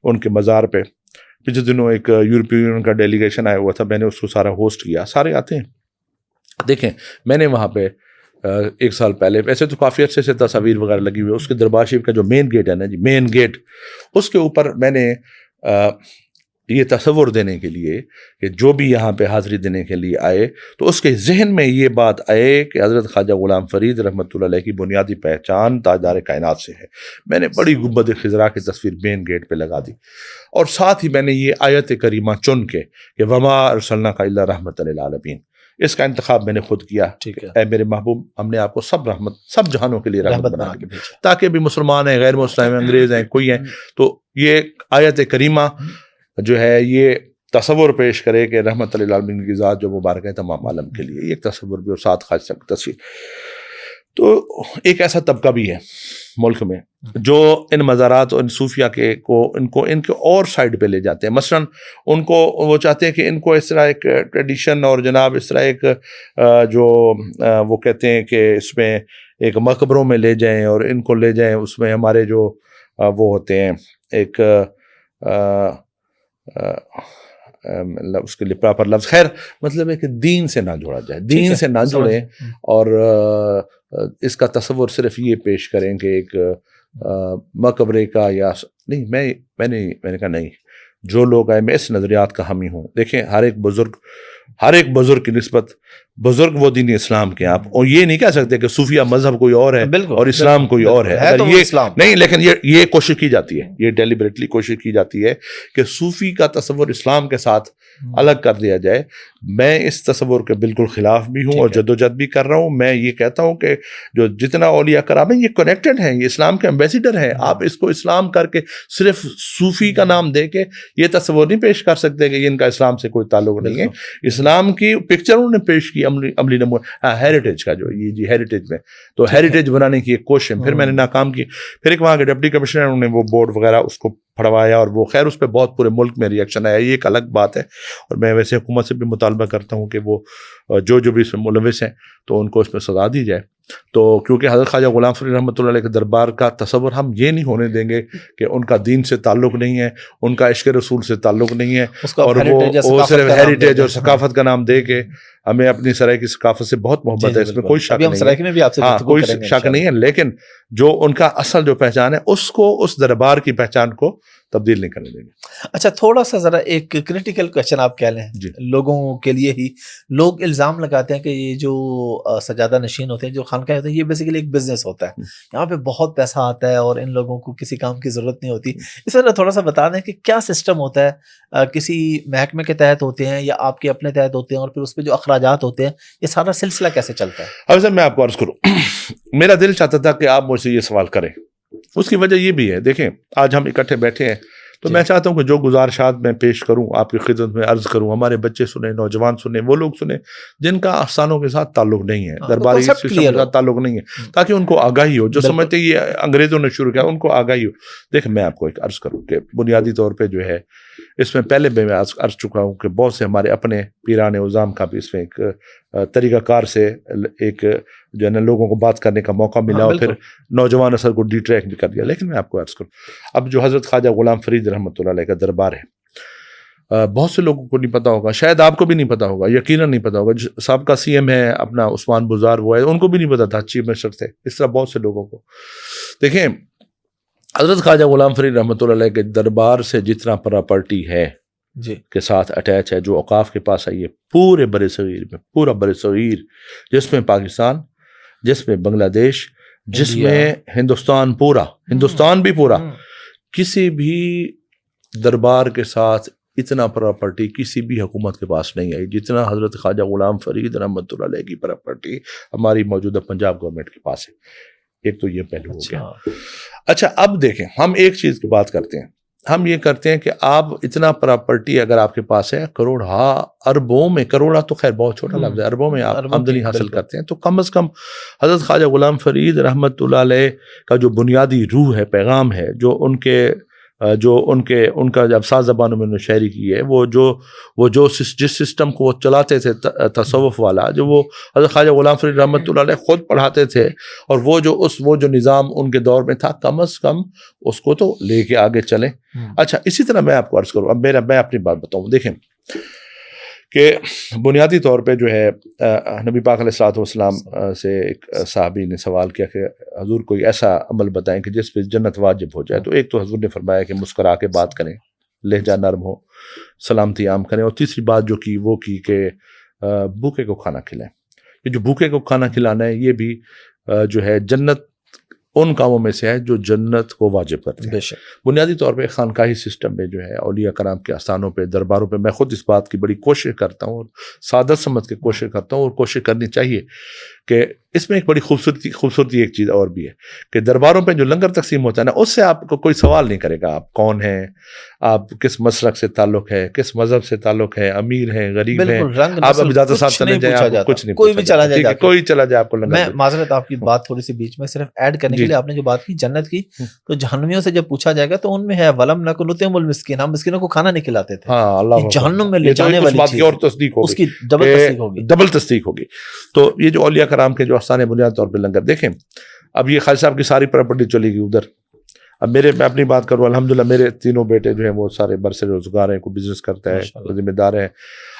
ان کے مزار پہ۔ پچھلے دنوں ایک یورپی یونین کا ڈیلیگیشن آیا ہوا تھا، میں نے اس کو سارا ہوسٹ کیا، سارے آتے ہیں۔ دیکھیں میں نے وہاں پہ 1 سال پہلے، ویسے تو کافی عرصے سے تصاویر وغیرہ لگی ہوئی ہے، اس کے دربار شریف کا جو مین گیٹ ہے نا جی، مین گیٹ، اس کے اوپر میں نے یہ تصور دینے کے لیے کہ جو بھی یہاں پہ حاضری دینے کے لیے آئے تو اس کے ذہن میں یہ بات آئے کہ حضرت خواجہ غلام فرید رحمۃ اللہ علیہ کی بنیادی پہچان تاجدار کائنات سے ہے۔ میں نے بڑی گنبد خضرا کی تصویر مین گیٹ پہ لگا دی، اور ساتھ ہی میں نے یہ آیت کریمہ چن کے کہ وما ارسلناک الا رحمۃ للعالمین، اس کا انتخاب میں نے خود کیا۔ ٹھیک ہے، اے میرے محبوب، ہم نے آپ کو سب رحمت، سب جہانوں کے لیے رحمت بنا کے بھیجا، تاکہ بھی مسلمان ہیں، غیر مسلم ہیں، انگریز ہیں، کوئی ہیں، تو یہ آیت کریمہ جو ہے یہ تصور پیش کرے کہ رحمت للعالمین کی ذات جو مبارک ہے تمام عالم کے لیے، ایک تصور بھی، اور ساتھ خاص تصویر۔ تو ایک ایسا طبقہ بھی ہے ملک میں جو ان مزارات اور ان صوفیہ ان کے اور سائڈ پہ لے جاتے ہیں۔ مثلا ان کو وہ چاہتے ہیں کہ ان کو اس طرح ایک ٹریڈیشن اور جناب اس طرح ایک جو وہ کہتے ہیں کہ اس میں ایک مقبروں میں لے جائیں، اور ان کو لے جائیں اس میں ہمارے جو وہ ہوتے ہیں ایک اس کے لیے پراپر لفظ، خیر مطلب ہے کہ دین سے نہ جوڑا جائے، دین سے نہ جڑیں، اور اس کا تصور صرف یہ پیش کریں کہ ایک مقبرے کا یا نہیں۔ میں نے کہا نہیں، جو لوگ آئے، میں اس نظریات کا حامی ہوں۔ دیکھیں ہر ایک بزرگ کی نسبت، بزرگ وہ دین اسلام کے، آپ اور یہ نہیں کہہ سکتے کہ صوفیہ مذہب کوئی اور ہے اور اسلام کوئی اور ہے، اگر یہ نہیں، لیکن یہ کوشش کی جاتی ہے، یہ ڈیلیبریٹلی کوشش کی جاتی ہے کہ صوفی کا تصور اسلام کے ساتھ الگ کر دیا جائے۔ میں اس تصور کے بالکل خلاف بھی ہوں اور جدوجہد بھی کر رہا ہوں۔ میں یہ کہتا ہوں کہ جو جتنا اولیاء کرام ہیں یہ کنیکٹڈ ہیں، یہ اسلام کے ایمبیسیڈر ہیں۔ آپ اس کو اسلام کر کے صرف صوفی کا نام دے کے یہ تصور نہیں پیش کر سکتے کہ ان کا اسلام سے کوئی تعلق نہیں ہے۔ اسلام کی پکچر انہوں نے پیش کی، عملی نمونہ ہیریٹیج کا، جو یہ جی ہیریٹیج میں، تو ہیریٹیج بنانے کی ایک کوشش، پھر میں نے ناکام کی۔ پھر ایک وہاں کے ڈپٹی کمشنر انہوں نے وہ بورڈ وغیرہ اس کو پڑھوایا، اور وہ خیر اس پہ بہت پورے ملک میں ریئیکشن آیا، یہ ایک الگ بات ہے۔ اور میں ویسے حکومت سے بھی مطالبہ کرتا ہوں کہ وہ جو بھی اس میں ملوث ہیں تو ان کو اس میں سزا دی جائے۔ تو کیونکہ حضرت خواجہ غلام فرید رحمۃ اللہ علیہ کے دربار کا تصور ہم یہ نہیں ہونے دیں گے کہ ان کا دین سے تعلق نہیں ہے، ان کا عشق رسول سے تعلق نہیں ہے، اور وہ صرف ہیریٹیج اور ثقافت کا نام دے کے ہمیں اپنی سرائے کی ثقافت سے بہت محبت ہے، اس میں کوئی شک نہیں ہے، ہاں کوئی شک نہیں ہے، لیکن جو ان کا اصل جو پہچان ہے اس کو، اس دربار کی پہچان کو تبدیل نہیں کرنے دیں گے۔ اچھا تھوڑا سا ذرا ایک کریٹیکل کویشچن آپ کہہ لیں لوگوں کے لیے ہی، لوگ الزام لگاتے ہیں کہ یہ جو سجادہ نشین ہوتے ہیں، جو خانقاہیں ہوتے ہیں، یہ بیسیکلی ایک بزنس ہوتا ہے، یہاں پہ بہت پیسہ آتا ہے اور ان لوگوں کو کسی کام کی ضرورت نہیں ہوتی۔ اس طرح تھوڑا سا بتا دیں کہ کیا سسٹم ہوتا ہے، کسی محکمے کے تحت ہوتے ہیں یا آپ کے اپنے تحت ہوتے ہیں، اور پھر اس پہ جو اخراجات ہوتے ہیں، یہ سارا سلسلہ کیسے چلتا ہے؟ اب سر میں آپ کو عرض کروں، میرا دل چاہتا تھا کہ آپ مجھ سے یہ سوال کریں، اس کی وجہ یہ بھی ہے، دیکھیں آج ہم اکٹھے بیٹھے ہیں تو میں چاہتا ہوں کہ جو گزارشات میں پیش کروں آپ کی خدمت میں عرض کروں، ہمارے بچے سنیں، نوجوان سنیں، وہ لوگ سنیں جن کا افسانوں کے ساتھ تعلق نہیں ہے، درباری سسٹم کے ساتھ تعلق نہیں ہے، تاکہ ان کو آگاہی ہو، جو سمجھتے یہ انگریزوں نے شروع کیا ان کو آگاہی ہو۔ دیکھیں میں آپ کو ایک عرض کروں کہ بنیادی طور پہ جو ہے اس میں پہلے بھی میں عرض چکا ہوں کہ بہت سے ہمارے اپنے پیران عظام کا بھی اس میں ایک طریقہ کار سے ایک جو ہے نا لوگوں کو بات کرنے کا موقع ملا، اور پھر نوجوان اثر کو ڈی ٹریک بھی کر دیا۔ لیکن میں آپ کو عرض کروں، اب جو حضرت خواجہ غلام فرید رحمۃ اللہ علیہ کا دربار ہے، بہت سے لوگوں کو نہیں پتا ہوگا، شاید آپ کو بھی نہیں پتا ہوگا، یقیناً نہیں پتا ہوگا، سابقہ سی ایم ہے اپنا عثمان بزار، وہ ہے، ان کو بھی نہیں پتا تھا، چیف منسٹر تھے، اس طرح بہت سے لوگوں کو۔ دیکھیں حضرت خواجہ غلام فرید رحمۃ اللہ علیہ کے دربار سے جتنا پراپرٹی ہے کے ساتھ اٹیچ ہے، جو اوقاف کے پاس ہے، یہ پورے بر صغیر میں، پورا بر صغیر، جس میں پاکستان، جس میں بنگلہ دیش، جس میں ہندوستان بھی پورا، کسی بھی دربار کے ساتھ اتنا پراپرٹی کسی بھی حکومت کے پاس نہیں آئی جتنا حضرت خواجہ غلام فرید رحمۃ اللہ علیہ کی پراپرٹی ہماری موجودہ پنجاب گورنمنٹ کے پاس ہے۔ ایک تو یہ پہلو ہو گیا. اچھا اب دیکھیں ہم ایک چیز کی بات کرتے ہیں, ہم یہ کرتے ہیں کہ آپ اتنا پراپرٹی اگر آپ کے پاس ہے کروڑا اربوں میں, کروڑا تو خیر بہت چھوٹا لفظ ہے, اربوں میں آپ آمدنی حاصل کرتے ہیں, تو کم از کم حضرت خواجہ غلام فرید رحمۃ اللہ علیہ کا جو بنیادی روح ہے, پیغام ہے, جو ان کا جب سات زبانوں میں انہوں نے شاعری کی ہے, وہ جو جس سسٹم کو وہ چلاتے تھے تصوف والا, جو وہ حضرت خواجہ غلام فرید رحمۃ اللہ علیہ خود پڑھاتے تھے, اور وہ جو نظام ان کے دور میں تھا, کم از کم اس کو تو لے کے آگے چلیں. اچھا اسی طرح میں آپ کو عرض کروں, اب میں اپنی بات بتاؤں. دیکھیں کہ بنیادی طور پہ جو ہے نبی پاک علیہ الصلوۃ والسلام سے ایک صحابی نے سوال کیا کہ حضور کوئی ایسا عمل بتائیں کہ جس پہ جنت واجب ہو جائے. تو ایک تو حضور نے فرمایا کہ مسکرا کے بات کریں, لہجہ نرم ہو, سلامتی عام کریں, اور تیسری بات جو کی وہ کی کہ بھوکے کو کھانا کھلائیں. یہ جو بھوکے کو کھانا کھلانا ہے یہ بھی جو ہے جنت ان کاموں میں سے ہے جو جنت کو واجب کرتے ہیں. بنیادی طور پہ خانقاہی سسٹم میں جو ہے اولیاء کرام کے آستانوں پہ, درباروں پہ, میں خود اس بات کی بڑی کوشش کرتا ہوں اور سعادت سمجھ کے کوشش کرتا ہوں, اور کوشش کرنی چاہیے کہ اس میں ایک بڑی خوبصورتی ایک چیز اور بھی ہے کہ درباروں پہ جو لنگر تقسیم ہوتا ہے نا, اس سے آپ کو کوئی سوال نہیں کرے گا آپ کون ہیں, آپ کس مسلک سے تعلق ہے, کس مذہب سے تعلق ہے, امیر ہیں, غریب ہیں, آپ ابھی داتا صاحب چلے جائیں, آپ کچھ نہیں, کوئی بھی چلا جائے, کوئی چلا جائے آپ کو لنگر. میں معذرت آپ کی بات تھوڑی سی بیچ میں صرف ایڈ کرنے کے لیے, آپ نے جو بات کی جنت کی, تو جہنمیوں سے جب پوچھا جائے گا تو ان میں ہے ولم نکن نطعم المسکین, ہم مسکینوں کو کھانا نہیں کھلاتے تھے. ہاں اللہ جہنم میں لے جانے والی چیز, اور تصدیق ہوگی, اس کی ڈبل تصدیق ہوگی, ڈبل تصدیق ہوگی. تو یہ جو اولیاء کرام کے جو آستانے بنیادی طور پہ لنگر, دیکھیں اب یہ خالد صاحب کی ساری پراپرٹی چلی گئی ادھر. اب میں اپنی بات کروں, الحمدللہ میرے تینوں بیٹے جو ہیں وہ سارے برسر روزگار ہیں, کوئی بزنس کرتا ہے, ذمہ دار ہے.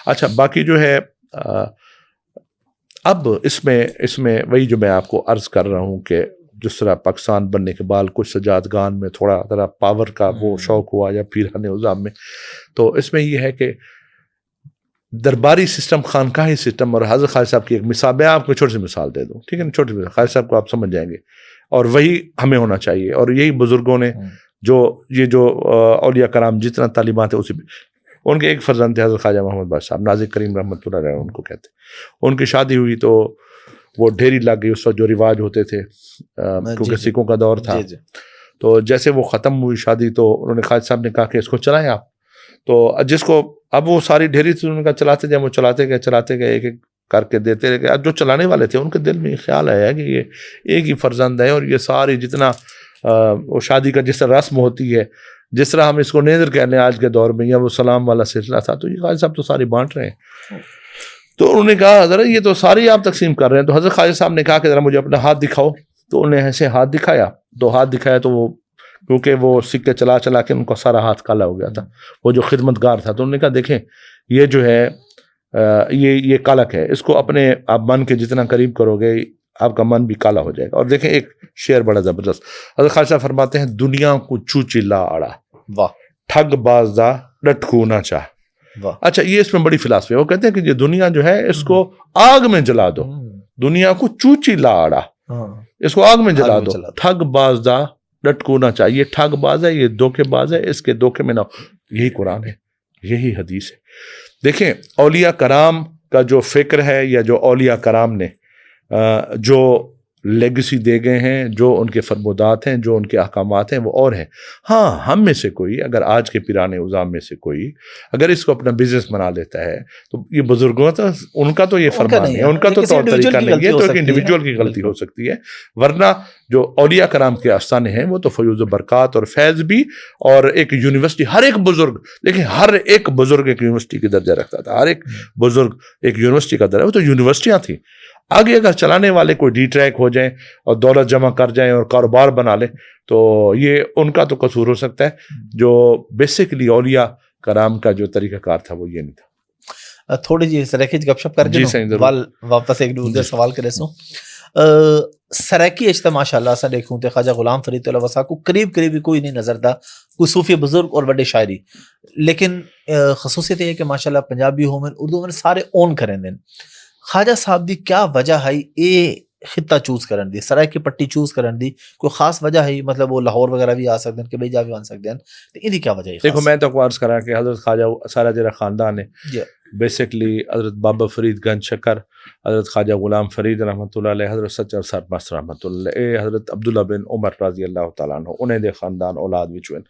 اچھا باقی جو ہے اب اس میں وہی جو میں آپ کو عرض کر رہا ہوں کہ جس طرح پاکستان بننے کے بعد کچھ سجادگان میں تھوڑا ذرا پاور کا وہ شوق ہوا یا پیرہن نظام میں, تو اس میں یہ ہے کہ درباری سسٹم, خانقاہی سسٹم, اور حضرت خالد صاحب کی ایک مثال, میں آپ کو چھوٹی سی مثال دے دوں, ٹھیک ہے نا, چھوٹی مثال خالد صاحب کو آپ سمجھ جائیں گے, اور وہی ہمیں ہونا چاہیے. اور یہی بزرگوں نے جو اولیاء کرام جتنا تعلیمات ہے اسی پہ, ان کے ایک فرزند تھے حضرت خواجہ محمد بخش صاحب, نازک کریم رحمۃ اللہ علیہ ان کو کہتے ہیں. ان کی شادی ہوئی تو وہ ڈھیری لگ گئی, اس وقت جو رواج ہوتے تھے کیونکہ سکھوں کا دور تھا, تو جیسے وہ ختم ہوئی شادی تو انہوں نے خالد صاحب نے کہا کہ اس کو چلائیں آپ. تو جس کو اب وہ ساری ڈھیری سے ان کا چلاتے جائیں, وہ چلاتے گئے ایک ایک کر کے دیتے رہے. اب جو چلانے والے تھے ان کے دل میں یہ خیال آیا کہ یہ ایک ہی فرزند ہے, اور یہ ساری جتنا وہ شادی کا جس طرح رسم ہوتی ہے, جس طرح ہم اس کو نیذر کہہ لیں آج کے دور میں, یا وہ سلام والا سلسلہ تھا, تو یہ خالد صاحب تو ساری بانٹ رہے ہیں. تو انہوں نے کہا حضرت یہ تو ساری آپ تقسیم کر رہے ہیں. تو حضرت خالد صاحب نے کہا کہ ذرا مجھے اپنا ہاتھ دکھاؤ. تو انہیں ایسے ہاتھ دکھایا تو وہ کیونکہ وہ سکے چلا کے ان کا سارا ہاتھ کالا ہو گیا تھا, وہ جو خدمت گار تھا. تو انہوں نے کہا دیکھیں یہ جو ہے یہ کالک ہے, اس کو اپنے آپ من کے جتنا قریب کرو گے آپ کا من بھی کالا ہو جائے گا. اور دیکھیں ایک شعر بڑا زبردست, حضرت خالد صاحب فرماتے ہیں دنیا کو چوچی لا آڑا, واہ, ٹھگ باز دا ڈٹکو نہ چاہ. اچھا یہ اس میں بڑی فلسفی ہے. وہ کہتے ہیں کہ یہ دنیا جو ہے اس کو آگ میں جلا دو, دنیا کو چوچی لا آڑا, اس کو آگ میں جلا دو, ٹھگ باز دا ڈٹکو نہ چاہ. یہ ٹھگ باز ہے, یہ دھوکے باز ہے, اس کے دھوکے میں نہ. یہی قرآن ہے, یہی حدیث ہے. دیکھیں اولیاء کرام کا جو فکر ہے, یا جو اولیاء کرام نے جو لیگسی دے گئے ہیں, جو ان کے فرمودات ہیں, جو ان کے احکامات ہیں, وہ اور ہیں. ہاں ہم میں سے کوئی اگر آج کے پیرانے عظام میں سے کوئی اگر اس کو اپنا بزنس بنا لیتا ہے, تو یہ بزرگوں کا ان کا تو یہ فرمان ہے, ان کا تو طور طریقہ نہیں ہے, تو ایک انڈیویجول کی غلطی ہو سکتی ہے. ورنہ جو اولیاء کرام کے آستانے ہیں وہ تو فیوز و برکات اور فیض بھی, اور ایک یونیورسٹی, ہر ایک بزرگ, لیکن ہر ایک بزرگ ایک یونیورسٹی کی درجہ رکھتا تھا, ہر ایک بزرگ ایک یونیورسٹی کا درجہ, وہ تو یونیورسٹیاں تھیں. آگے اگر چلانے والے کوئی ڈی ٹریک ہو جائیں اور دولت جمع کر جائیں اور کاروبار بنا لیں, تو یہ ان کا تو قصور ہو سکتا ہے. جو بیسکلی اولیاء کرام کا جو طریقہ کار تھا وہ یہ نہیں تھا. تھوڑی جی سریکی گپ شپ کر کے واپس ایک دوسرے سوال کرے سو سریکی اجتماع ماشاءاللہ سے دیکھوں تے خواجہ غلام فرید اللہ وسا کو قریب کوئی نہیں نظر تھا, کوئی صوفی بزرگ اور بڑے شاعری, لیکن خصوصیت یہ ہے کہ ماشاءاللہ پنجابی ہو میں اردو میں سارے اون کریں دیں. خواجہ صاحب دی کیا وجہ ہے اے خطہ چوز کرن دی, سرائے کی پٹی چوز کرن دی, کوئی خاص وجہ ہے؟ مطلب وہ لاہور وغیرہ بھی آ سکتے ہیں کہ بھائی جا بھی آن سکتے ہیں, تو یہ کیا وجہ ہے؟ دیکھو میں تو کو عرض کرا کہ حضرت خواجہ سارا جرا خاندان ہے, بیسکلی حضرت بابا فرید گنج شکر, حضرت خواجہ غلام فرید رحمۃ اللہ علیہ, حضرت سچر سرمست رحمۃ اللہ علیہ, حضرت عبداللہ بن عمر رضی اللہ تعالیٰ عنہ انہیں دے خاندان اولاد وچ ہوئے,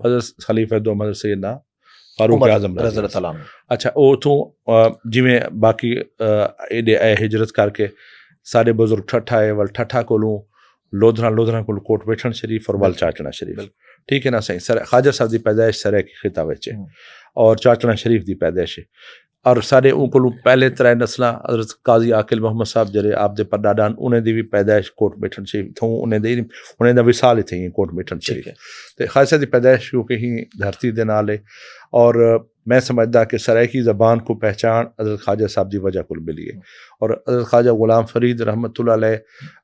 حضرت خلیفہ دوم حضرت سیدنا فاروق اعظم رضی اللہ عنہ. اچھا او تو جویں باقی اے ہجرت کر کے سارے بزرگ ٹھٹھا ہے, ول ٹھٹھا کولوں لودھراں کول کوٹ بیٹھن شریف اور ول چاچنا شریف, ٹھیک ہے نا صحیح. سر خواجہ صاحب دی پیدائش سرے کی خطہ وچ اور چاچنا شریف دی پیدائش ہے, اور سارے ان کو پہلے ترے نسلاں حضرت قاضی عاقل محمد صاحب جڑے آپ دے پردادان انہیں دی بھی پیدائش کوٹ بیٹھن شریف تھوں, انہیں دا وصال تھی کوٹ بیٹھن شریف. تے خواجہ صاحب دی پیدائش کیوں کہ ہی دھرتی دے نال ہے, اور میں سمجھدا کہ سرائکی زبان کو پہچان حضرت خواجہ صاحب دی وجہ کل ملی ہے, اور حضرت خواجہ غلام فرید رحمۃ اللہ علیہ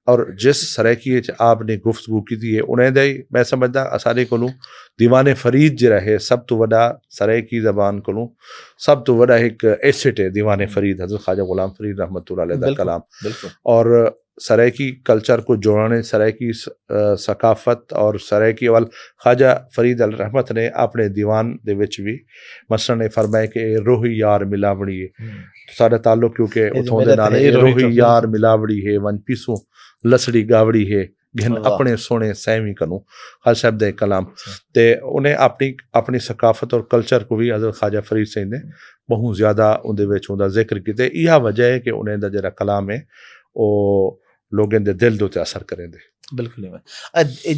اور جس سرائکی آپ نے گفتگو کی تھی ہے انہیں دے میں سمجھدا اسارے کولوں دیوان فرید جڑا ہے سب تو وڈا سرائکی زبان کولوں سب تو وڈا ایک ایسٹ ہے دیوان فرید, حضرت خواجہ غلام فرید رحمۃ اللہ علیہ دا کلام. اور سرائکی کلچر کو جوڑنے, سرائکی ثقافت اور سرائکی وال خواجہ فرید الرحمت نے اپنے دیوان دے وچ بھی مثلا نے فرمایا کہ روحی یار ملاوڑی ہے, سارا تعلق کیونکہ اتھوں دے نال روحی یار ملاوڑی ہے, ون پیسوں لسڑی گاوڑی ہے, گھن اپنے سونے سیمی کنوں خواجہ صاحب دے کلام. تے انہیں اپنی ثقافت اور کلچر کو بھی حضرت خواجہ فرید سے نے بہت زیادہ ان دے وچ اوندا ذکر کیتے. یہ وجہ ہے کہ انہیں دا جڑا کلام ہے او لوگوں دے دل دے اثر کریں دے. بالکل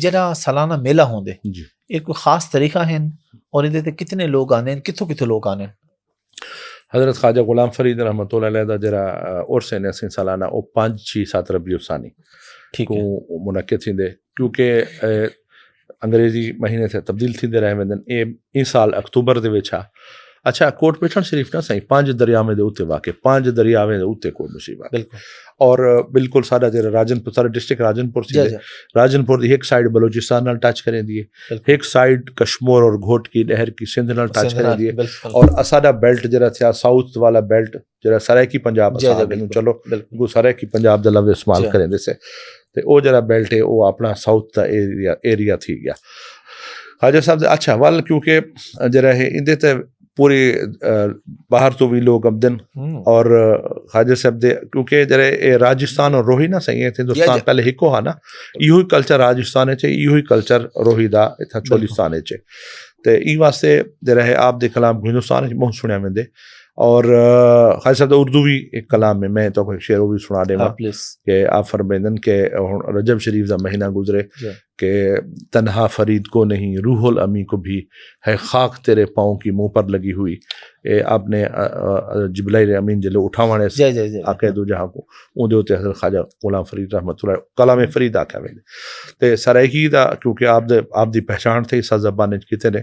جڑا سالانہ میلہ ہوندے جی ایک کوئی خاص طریقہ ہیں, اور ادھے تے کتنے لوگ آنے, کتھوں لوگ آنے؟ حضرت خواجہ غلام فرید رحمۃ اللہ علیہ دا جڑا عرس ہے نسیں سالانہ او 5 6 7 ربیع الثانی کو منعقد تھیندے, کیونکہ انگریزی مہینے سے تبدیل تھیندے رہے ویندن. اے سال اکتوبر دے وچ. اچھا کوٹ بیٹھن شریف نا صحیح 5 دریاواں دے اوتے واقع, 5 دریاواں دے اوتے کوٹ نشیب ہے. اور بالکل سارا جڑا راجنپور سارا ڈسٹرکٹ راجنپور سی راجنپور دی ایک سائیڈ بلوچستان نال ٹچ کریں دیے, ایک سائیڈ کشمور اور گھوٹ کی لہر کی سندھ نال ٹچ کریں دیے, اور اساڈا بیلٹ جڑا تھیا ساؤتھ والا بیلٹ جڑا سرائکی پنجاب چلو گو سرائکی پنجاب دا لفظ استعمال کریں دے سے, تے او جڑا بیلٹ ہے او اپنا ساؤتھ دا ایریا تھی گیا خواجہ صاحب. اچھا وال کیونکہ جڑا ہے اندے تے پوری باہر تو بھی لوگ آمدن, اور خواجہ صاحب دے کیونکہ جڑے راجستھان اور روہی نا صحیح ہے ہندوستان پہلے ہکو ہا نا, ایہی کلچر راجستھان ہے, ایہی کلچر روہی دا اتھا چولیستان ہے. تے ای واسطے جڑا ہے آپ دے کلام ہندوستان بہت سنیا ویندے. اور خواجہ صاحب اردو بھی ایک کلام میں تو کوئی شعر بھی سنا دے کہ آپ فرمائندن کہ رجب شریف دا مہینہ گزرے کہ تنہا فرید کو نہیں روح الامی کو بھی ہے خاک تیرے پاؤں کی منہ پر لگی ہوئی. آپ نے جبرائیل امین جلے اٹھاوانے آقا دو جہاں کو اون دے ہوتے حضرت خواجہ غلام فرید رحمۃ اللہ کلام فرید آکھا ویندے. تے سرائکی دا کیونکہ آپ دی پہچان تھی اس زبان وچ کیتے نے.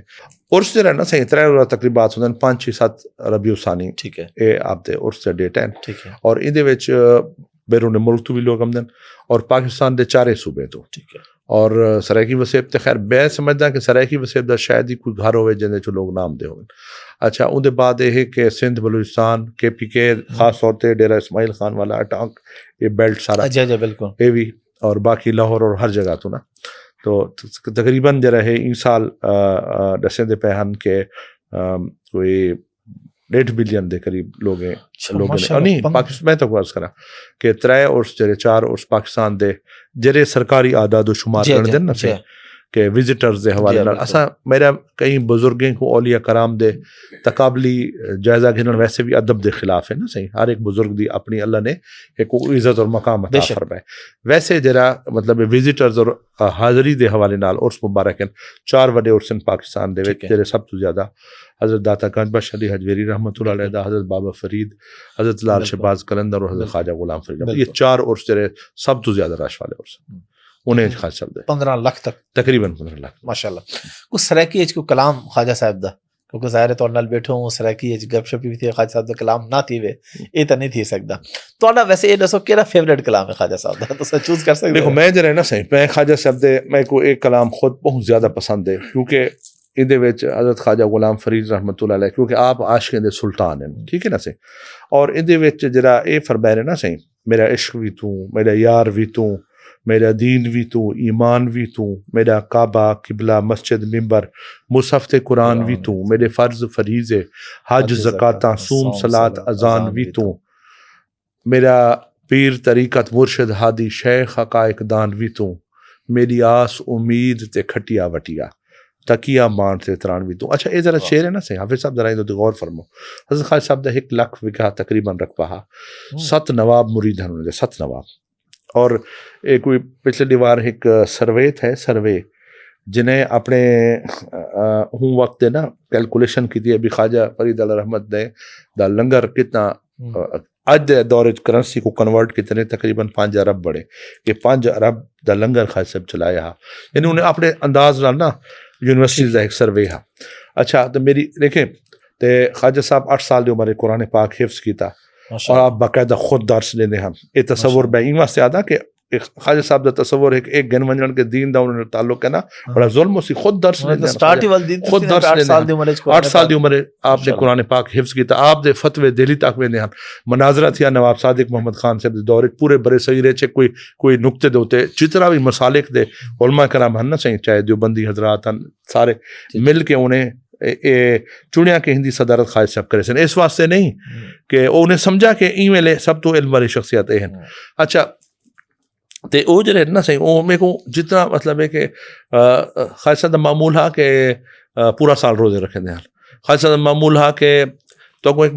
عرس جڑا نا صحیح 3 تقریبات ہوندن 5 6 7 ربیع الثانی, ٹھیک ہے, اے آپ دے عرس دے ڈیٹ ہیں, ٹھیک ہے, اور ایندے وچ بیرون ملک تو بھی لوگ آمدن اور پاکستان دے 4 صوبے تو, ٹھیک ہے. اور سرائکی وسیب تے خیر میں سمجھدا کہ سرائکی وسیب دا شاید ہی کوئی گھر ہوئے جن چ لوگ نام دے ہون. اچھا اون دے بعد یہ کہ سندھ بلوچستان کے پی کے خاص طور تے ڈیرہ اسماعیل خان والا اٹانک یہ بیلٹ سارا جی بالکل اے بھی, اور باقی لاہور اور ہر جگہ تو نا. تو تقریباً جو رہے ان سال دسیں دے پہن کے کوئی 1.5 بلین دے قریب لوگ ہیں نہیں پاکستان میں تو عرض کرا کہ 3 عرس جڑے 4 عرس پاکستان دے جڑے سرکاری اعداد و شمار کر دین نا سے کہ وزٹرز دے حوالے نال اسا میرا کئی بزرگیں کو اولیاء کرام دے تقابلی جائزہ گھنن ویسے بھی ادب دے خلاف ہے نا صحیح. ہر ایک بزرگ دی اپنی اللہ نے ایک عزت اور مقام عطا فرمائے. ویسے جرا مطلب وزٹرز اور حاضری دے حوالے نال عرس مبارک ہیں 4 وڈے عرس پاکستان دے وچ جڑے سب تو زیادہ حضرت داتا گنج بخش علی حجویری رحمۃ اللہ علیہ دا, حضرت بابا فرید, حضرت لال شہباز قلندر اور حضرت خواجہ غلام فرید, یہ 4 عرس جڑے سب تو زیادہ رش والے عرس انہیں خاص چل دے 15 لاکھ تک تقریباً 15 لاکھ ماشاءاللہ. کچھ سرائکی اچ کو کلام خواجہ صاحب دا کیونکہ ظاہر طور نال بیٹھو ہوں سرائکی اچ گپ شپ بھی تھی خواجہ صاحب دا کلام نہ تھی وے یہ تو نہیں تھی سکتا. تہاڈا ویسے یہ دسو کیڑا فیورٹ کلام ہے خواجہ صاحب دا تو چوز کر سکتے. دیکھو میں جڑا نا صحیح میں خواجہ صاحب دے میں کو ایک کلام خود بہت زیادہ پسند ہے کیونکہ ادھے وچ حضرت خواجہ غلام فرید رحمۃ اللہ علیہ کیونکہ آپ عاشقیں دے سلطان ہیں, ٹھیک ہے نا صحیح. اور ادھے وچ جڑا اے فرمائے نا صحیح میرا عشق بھی تو میرا یار بھی تو میرا دین بھی تو، ایمان بھی تو، میرا کعبہ، قبلہ، مسجد، ممبر، مصحف قرآن بھی تو، میرے فرض فریضے، حج، زکاتاں، صوم، صلاۃ، اذان بھی تو، میرا پیر، طریقت، مرشد، ہادی، شیخ، حقائق دان بھی تو، میری آس امید تے کھٹیا وٹیا، تکیا مان تے تران بھی تو۔ اچھا یہ ذرا شعر ہے نا سے حافظ صاحب ذرا ادھر غور فرمو۔ حضرت خواجہ صاحب دا 1 لکھ وگھا تقریباً رقبہ، 7 نواب مرید ہیں انہوں نے، 7 نواب۔ اور ایک کوئی پچھلے دیوار ایک سروے تھے، سروے جنہیں اپنے ہوں وقت نا کیلکولیشن کی تھی ابھی خواجہ فرید علیہ رحمت نے دا لنگر کتنا اج دے دور کرنسی کو کنورٹ کتنے تقریباً 5 ارب بڑے کہ 5 ارب دا لنگر خواجہ صاحب چلایا، یعنی انہیں اپنے انداز نال نا یونیورسٹیز دا ایک سروے ہے۔ اچھا تو میری دیکھیں تے خواجہ صاحب 8 سال دی عمر قرآن پاک حفظ کیتا اور آپ باقاعدہ خود درس لیندے ہیں۔ یہ تصور میں ایویں سے آدا کہ خواجہ صاحب دا تصور ایک گن ونجن کے دین دا انہوں نے تعلق ہے نا بڑا ظلم سی، خود درس لیندے ہیں، خود درس لیندے ہیں۔ 8 سال دی عمر آپ نے قرآن پاک حفظ کیتا، آپ دے فتوے دہلی تک ویندے ہیں۔ مناظرہ تھیا نواب صادق محمد خان صاحب دے دور پورے برے صغیرے چ کوئی نقطے دوتے جتنا بھی مسالک دے علماء کرام ہیں نا صحیح، چاہے دیوبندی حضرات ہیں سارے مل کے انہیں چنیا کے ہندی صدارت خواجہ صاحب کرے سن، اس واسطے نہیں کہ انہیں سمجھا کہ ای میلے سب تو علم والی شخصیتیں ہیں۔ اچھا تے او جڑے نا صحیح او میرے کو جتنا مطلب ہے کہ خواجہ صاحب دا معمول ہے کہ پورا سال روزے رکھے دے ہیں، خواجہ صاحب دا معمول ہے کہ تو کو ایک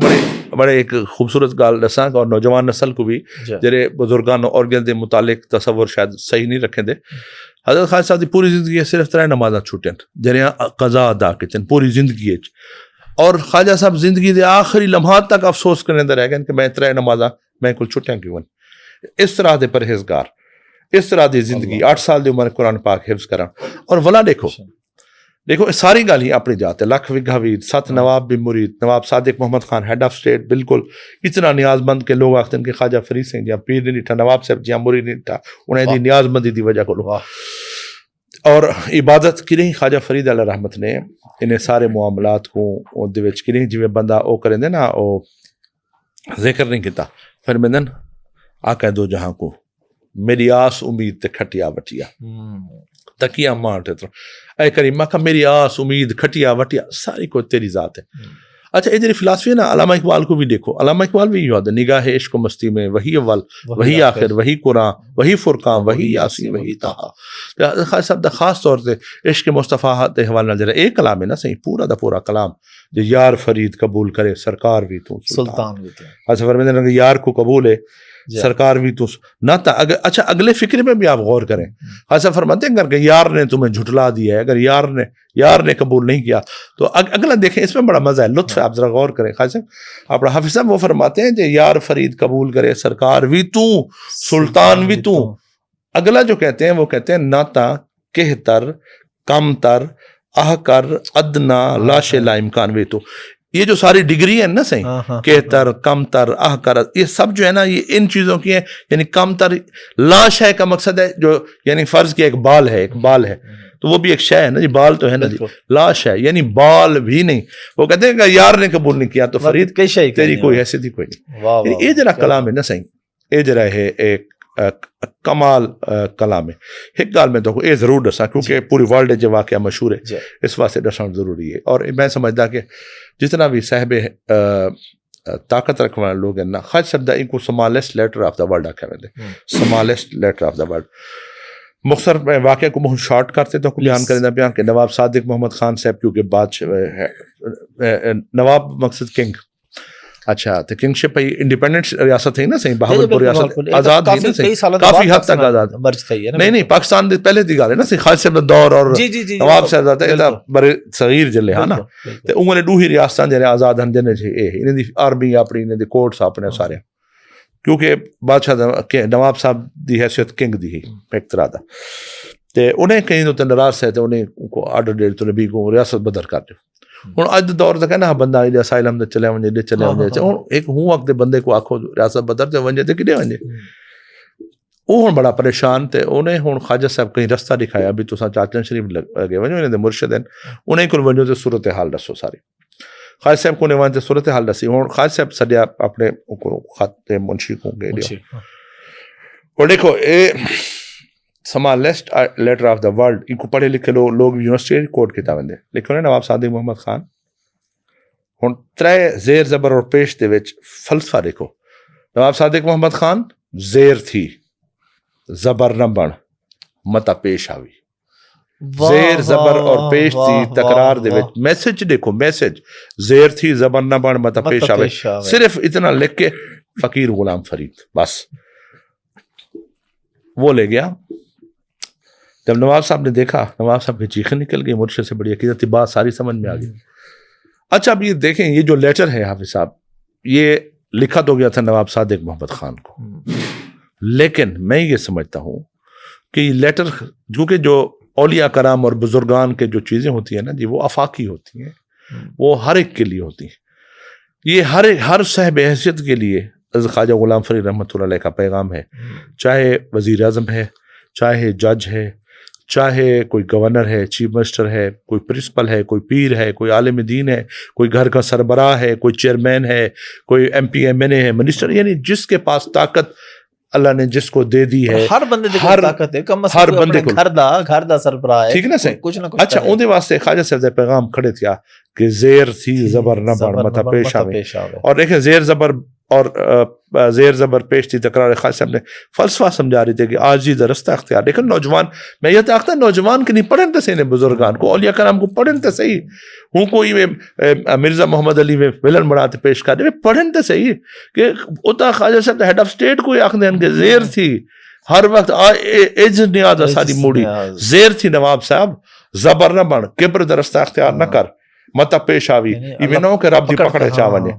بڑے ایک خوبصورت گال دساں اور نوجوان نسل کو بھی جڑے بزرگان اور دے متعلق تصور شاید صحیح نہیں رکھیں دے۔ حضرت خواجہ صاحب دی پوری زندگی صرف 3 نمازاں چھوٹیں جڑے قضا ادا کیتن پوری زندگی وچ، اور خواجہ صاحب زندگی دے آخری لمحات تک افسوس کرنے دے رہ گئے کہ میں 3 نمازاں میں کل چھٹیاں کیوں۔ اس طرح دے پرہیزگار، اس طرح دی زندگی 8 سال دی عمر قرآن پاک حفظ کرا، اور ولا دیکھو ساری گل ہی اپنی جات ہے، لکھ وگھا بھی 7 نواب بھی مرید، نواب صادق Muhammad Khan head of state بالکل اتنا نیاز مند کہ لوگ آختے ہیں کہ خواجہ فرید سنگھ جہاں پیر نہیں ٹھا، نواب صاحب جہاں مرید نہیں ٹھا، انہیں دی نیاز مندی دی وجہ کو اور عبادت کی نہیں خواجہ فرید علیہ رحمت نے انہیں سارے معاملات کو دے وچ کی نہیں جویں بندہ او کریں دے نا او ذکر نہیں کیتا پھر میں دن آقا دو جہاں کو میری آس امید تے کھٹیا وٹیا تکیا مارتے تو اے کریم کا میری آس امید کھٹیا وٹیا ساری کو تیری ذات ہے۔ اچھا یہ جو فلاسفی ہے نا علامہ اقبال کو بھی دیکھو، علامہ اقبال بھی یاد ہے نگاہ عشق و مستی میں وہی اول وہی آخر وہی قرآن وہی فرقان وہی یاسین وہی طٰہٰ۔ خاص صاحب دا خاص طور سے عشق مصطفیٰ دے حوالے نال جڑا ایک کلام ہے نا صحیح پورا دا پورا کلام جو یار فرید قبول کرے سرکار بھی تو سلطان بھی تو، اچھا فرماتے ہیں یار کو قبول ہے سرکار بھی تو نہ تھا۔ اچھا اگلے فکر میں بھی آپ غور کریں، خاصا فرماتے ہیں اگر یار نے تمہیں جھٹلا دیا ہے، اگر یار نے قبول نہیں کیا تو اگلا دیکھیں اس میں بڑا مزہ ہے، لطف ہے، آپ ذرا غور کریں۔ خاصا اپنا حافظ صاحب وہ فرماتے ہیں کہ یار فرید قبول کرے سرکار بھی تو سلطان بھی تو، اگلا جو کہتے ہیں وہ کہتے ہیں نہ تا کہتر کم تر آہ کر ادنا لاش لا امکان بھی تو۔ یہ جو ساری ڈگری ہے نا صحیح کہتر کم تر آہ کر یہ سب جو ہے نا یہ ان چیزوں کی ہے، یعنی کم تر لاش ہے کا مقصد ہے جو یعنی فرض کی ایک بال ہے تو وہ بھی ایک شے ہے نا جی، بال تو ہے نا جی، لاش ہے یعنی بال بھی نہیں۔ وہ کہتے ہیں کہ یار نے قبول نہیں کیا تو فرید تیری کوئی حیثیت ہی کوئی نہیں۔ یہ جرا کلام ہے نا صحیح، یہ جرا ہے ایک کمال کلام ہے۔ ایک گال میں تو یہ ضرور دساں کیونکہ پوری ورلڈ جو واقعہ مشہور ہے اس واسطے دساں ضروری ہے، اور میں سمجھدا کہ جتنا بھی صاحب طاقت رکھنے والے لوگ ہیں نا خواجہ صاحب دا ان کو سمالسٹ لیٹر آف دا ورلڈ آکھا ویندے، سمالسٹ لیٹر آف دا ورلڈ۔ مختصر واقعہ کو بہت شارٹ کرتے تو بیان کریں بیان کہ نواب صادق محمد خان صاحب کیونکہ بادشاہ نواب مقصد کنگ، اچھا تو کنگ شپ انڈیپینڈنٹ ریاست ہے نا صحیح، بہاولپور ریاست آزاد ہے نا صحیح، کافی حد تک آزاد نہیں پاکستان دے پہلے دی گل ہے نا صحیح، خالد صاحب دا دور اور نواب صاحب دا بڑے صغیر جلے ہاں نا تے انہوں نے دو ہی ریاستاں جڑے آزاد ہن جنے جی انہاں دی آرمی اپنی انہاں دی کورٹس اپنے سارے، کیونکہ بادشاہ نواب صاحب دی حیثیت کنگ دی ہی ایک طرح دا تے انہیں کہیں تو ناراض ہے تے انہیں کو آرڈر دے تو نبی کو ریاست بدر کر دو۔ ہوں اج دور تک ہے نا بندہ اسائلم دے چلے ونجے چلے ونجے ہوں ایک ہوں وقت بندے کو آکھو ریاست بدر تے ونجے تے کڈے ونجے وہ ہن بڑا پریشان تے انہیں ہن خواجہ صاحب کہیں رستہ دکھایا بھی تساں چاچن شریف لگے ونجو انہاں دے مرشد ہیں انہیں کول ونجو تے صورتحال دسو ساری۔ خواجہ صاحب کو نے وہاں تے صورتحال دسی، ہن خواجہ صاحب سدیا اپنے خط منشی کو گئے اور دیکھو smallest letter of the world ان کو پڑھے لکھے لوگ یونیورسٹی کوڈ کتابیں دے لکھو نواب صادق محمد خان ہن ترے زیر زبر اور پیش دے وچ فلسفہ دیکھو نواب صادق محمد خان زیر تھی زبر نہ بن متا پیش آوی زیر زبر اور پیش تھی تکرار دے وچ میسج دیکھو میسج زیر تھی زبر نہ بن متا پیش آوے صرف اتنا لکھ کے فقیر غلام فرید بس وہ لے گیا جب نواب صاحب نے دیکھا نواب صاحب کی چیخیں نکل گئی مرشد سے بڑی عقیدت بات ساری سمجھ میں آ گئی اچھا اب یہ دیکھیں یہ جو لیٹر ہے حافظ صاحب یہ لکھا تو گیا تھا نواب صادق محمد خان کو لیکن میں یہ سمجھتا ہوں کہ یہ لیٹر کیونکہ جو اولیاء کرام اور بزرگان کے جو چیزیں ہوتی ہیں نا جی وہ آفاقی ہوتی ہیں وہ ہر ایک کے لیے ہوتی ہیں یہ ہر صاحب حیثیت کے لیے خواجہ غلام فرید رحمۃ اللہ علیہ کا پیغام ہے چاہے وزیر اعظم ہے چاہے جج ہے چاہے کوئی گورنر ہے چیف منسٹر ہے کوئی پرنسپل ہے کوئی پیر ہے کوئی عالم دین ہے کوئی گھر کا سربراہ ہے کوئی چیئرمین ہے کوئی ایم پی ایم این اے ہے منسٹر یعنی جس کے پاس طاقت اللہ نے جس کو دے دی ہے ہر بندے دی طاقت ہے کم ہر بندے کو گھر دا سربراہ ہے ٹھیک نا صحیح کچھ نہ کچھ اچھا اون دے واسطے خواجہ صاحب دا پیغام کھڑے تھیا کہ زیر تھی زبر نہ بڑھ متا پیش آوے اور دیکھیں زیر زبر اور زیر زبر پیش تھی تکرار خواجہ صاحب نے فلسفہ سمجھا رہی تھے کہ آج دا رستہ اختیار لیکن نوجوان میں یہ تاکتا نوجوان کے نہیں پڑھن تے صحیح نے بزرگان کو اولیاء کرام کو پڑھن تے صحیح ہوں کوئی مرزا محمد علی میں ولن بناتے پیش کر دے پڑھن تے صحیح کہ اتا خواجہ صاحب ہیڈ آف سٹیٹ کو آخ دیں کہ زیر تھی ہر وقت ایج نیاز ساری موڑی زیر تھی نواب صاحب زبر نہ بن کبر دا رستہ اختیار نہ کر متا پیش آوی ایمنوں کے رب دی پکڑے چاونے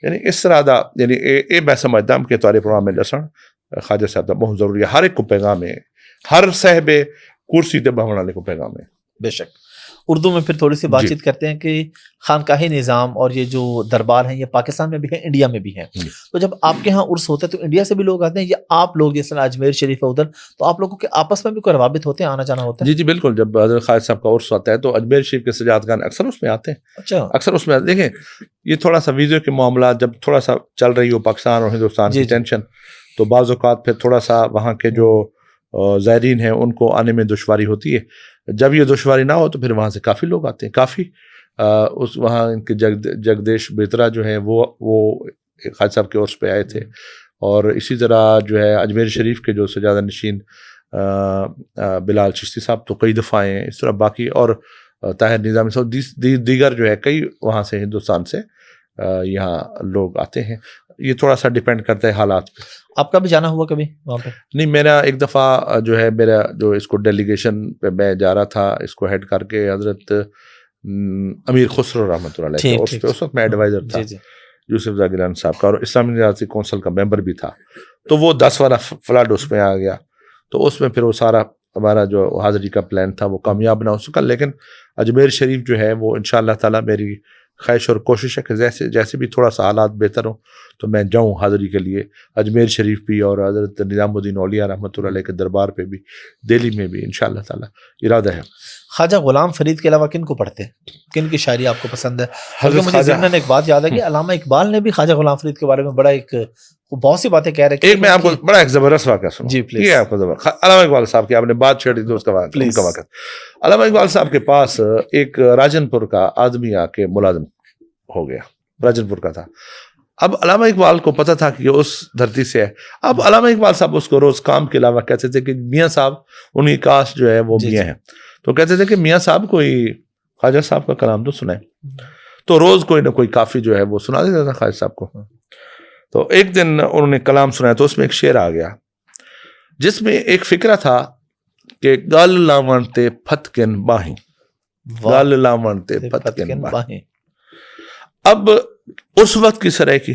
یعنی اس طرح دا یعنی اے میں سمجھتا ہوں کہ تمہارے پروگرام میں لسن خواجہ صاحب دا بہت ضروری ہے ہر ایک کو پیغام ہے ہر صاحب کرسی تے بہن والے کو پیغام ہے بے شک اردو میں پھر تھوڑی سی بات چیت کرتے ہیں کہ خانقاہی نظام اور یہ جو دربار ہیں یہ پاکستان میں بھی ہیں انڈیا میں بھی ہیں تو جب آپ کے ہاں عرس ہوتا ہے تو انڈیا سے بھی لوگ آتے ہیں یا آپ لوگ جس طرح اجمیر شریف ہے ادھر تو آپ لوگوں کے آپس میں بھی کوئی روابط ہوتے ہیں آنا جانا ہوتا ہے جی جی بالکل جب حضرت خالد صاحب کا عرس ہوتا ہے تو اجمیر شریف کے سجادگان اکثر اس میں آتے ہیں اچھا اکثر اس میں دیکھیں یہ تھوڑا سا ویزے کے معاملات جب تھوڑا سا چل رہی ہو پاکستان اور ہندوستان کی ٹینشن تو بعض اوقات پھر تھوڑا سا وہاں کے جو زائرین ہیں ان کو آنے میں دشواری ہوتی ہے جب یہ دشواری نہ ہو تو پھر وہاں سے کافی لوگ آتے ہیں کافی اس وہاں ان کے جگدیش بیترا جو ہیں وہ خالد صاحب کے عرس پہ آئے تھے اور اسی طرح جو ہے اجمیر شریف کے جو سجادہ نشین بلال چشتی صاحب تو کئی دفعہ آئے ہیں اس طرح باقی اور طاہر نظامی صاحب دیگر جو ہے کئی وہاں سے ہندوستان سے یہاں لوگ آتے ہیں یہ تھوڑا سا ڈیپینڈ کرتا ہے حالات پہ آپ کا بھی جانا ہوا کبھی وہاں پہ نہیں میرا ایک دفعہ جو ہے میرا جو اس کو ڈیلیگیشن پہ میں جا رہا تھا اس کو ہیڈ کر کے حضرت امیر خسرو رحمۃ اللہ علیہ کے اس وقت میں ایڈوائزر تھا یوسف زاگران صاحب کا اور اسلامی ریاستی کونسل کا ممبر بھی تھا تو وہ 10 والا فلڈ اس میں آ گیا تو اس میں پھر وہ سارا ہمارا جو حاضری کا پلان تھا وہ کامیاب نہ ہو سکا لیکن اجمیر شریف جو ہے وہ انشاءاللہ تعالیٰ میری خواہش اور کوشش ہے کہ جیسے بھی تھوڑا سا حالات بہتر ہوں تو میں جاؤں حاضری کے لیے اجمیر شریف بھی اور حضرت نظام الدین اولیاء رحمۃ اللہ علیہ کے دربار پہ بھی دہلی میں بھی انشاءاللہ تعالیٰ ارادہ ہے خواجہ غلام فرید کے علاوہ کن کو پڑھتے ہیں کن کی شاعری آپ کو پسند ہے مجھے ذہن ایک بات یاد ہے کہ علامہ اقبال نے بھی خواجہ غلام فرید کے بارے میں بڑا ایک بہت سی باتیں کہہ رہے ہیں میں آپ کو بڑا ایک زبردست واقعہ سنوں جی پلیز یہ آپ کو علامہ اقبال صاحب کی آپ نے بات چھیڑی تو اس کا واقعہ علامہ اقبال صاحب کے پاس ایک راجن پور کا آدمی آ کے ملازم ہو گیا راجن پور کا تھا اب علامہ اقبال کو پتا تھا کہ اس دھرتی سے ہے اب علامہ اقبال صاحب اس کو روز کام کے علاوہ کہتے تھے کہ میاں صاحب ان کی کاسٹ جو ہے وہ میاں ہیں تو کہتے تھے کہ میاں صاحب کوئی خواجہ صاحب کا کلام تو سنائیں تو روز کوئی نہ کوئی کافی جو ہے وہ سنا دیتا تھا خواجہ صاحب کو تو ایک دن انہوں نے کلام سنایا تو اس میں ایک شعر آ گیا جس میں ایک فکرہ تھا کہ گل لاونتے پھتکن باہیں گل لاونتے پھتکن باہیں اب اس وقت کی سرائے کی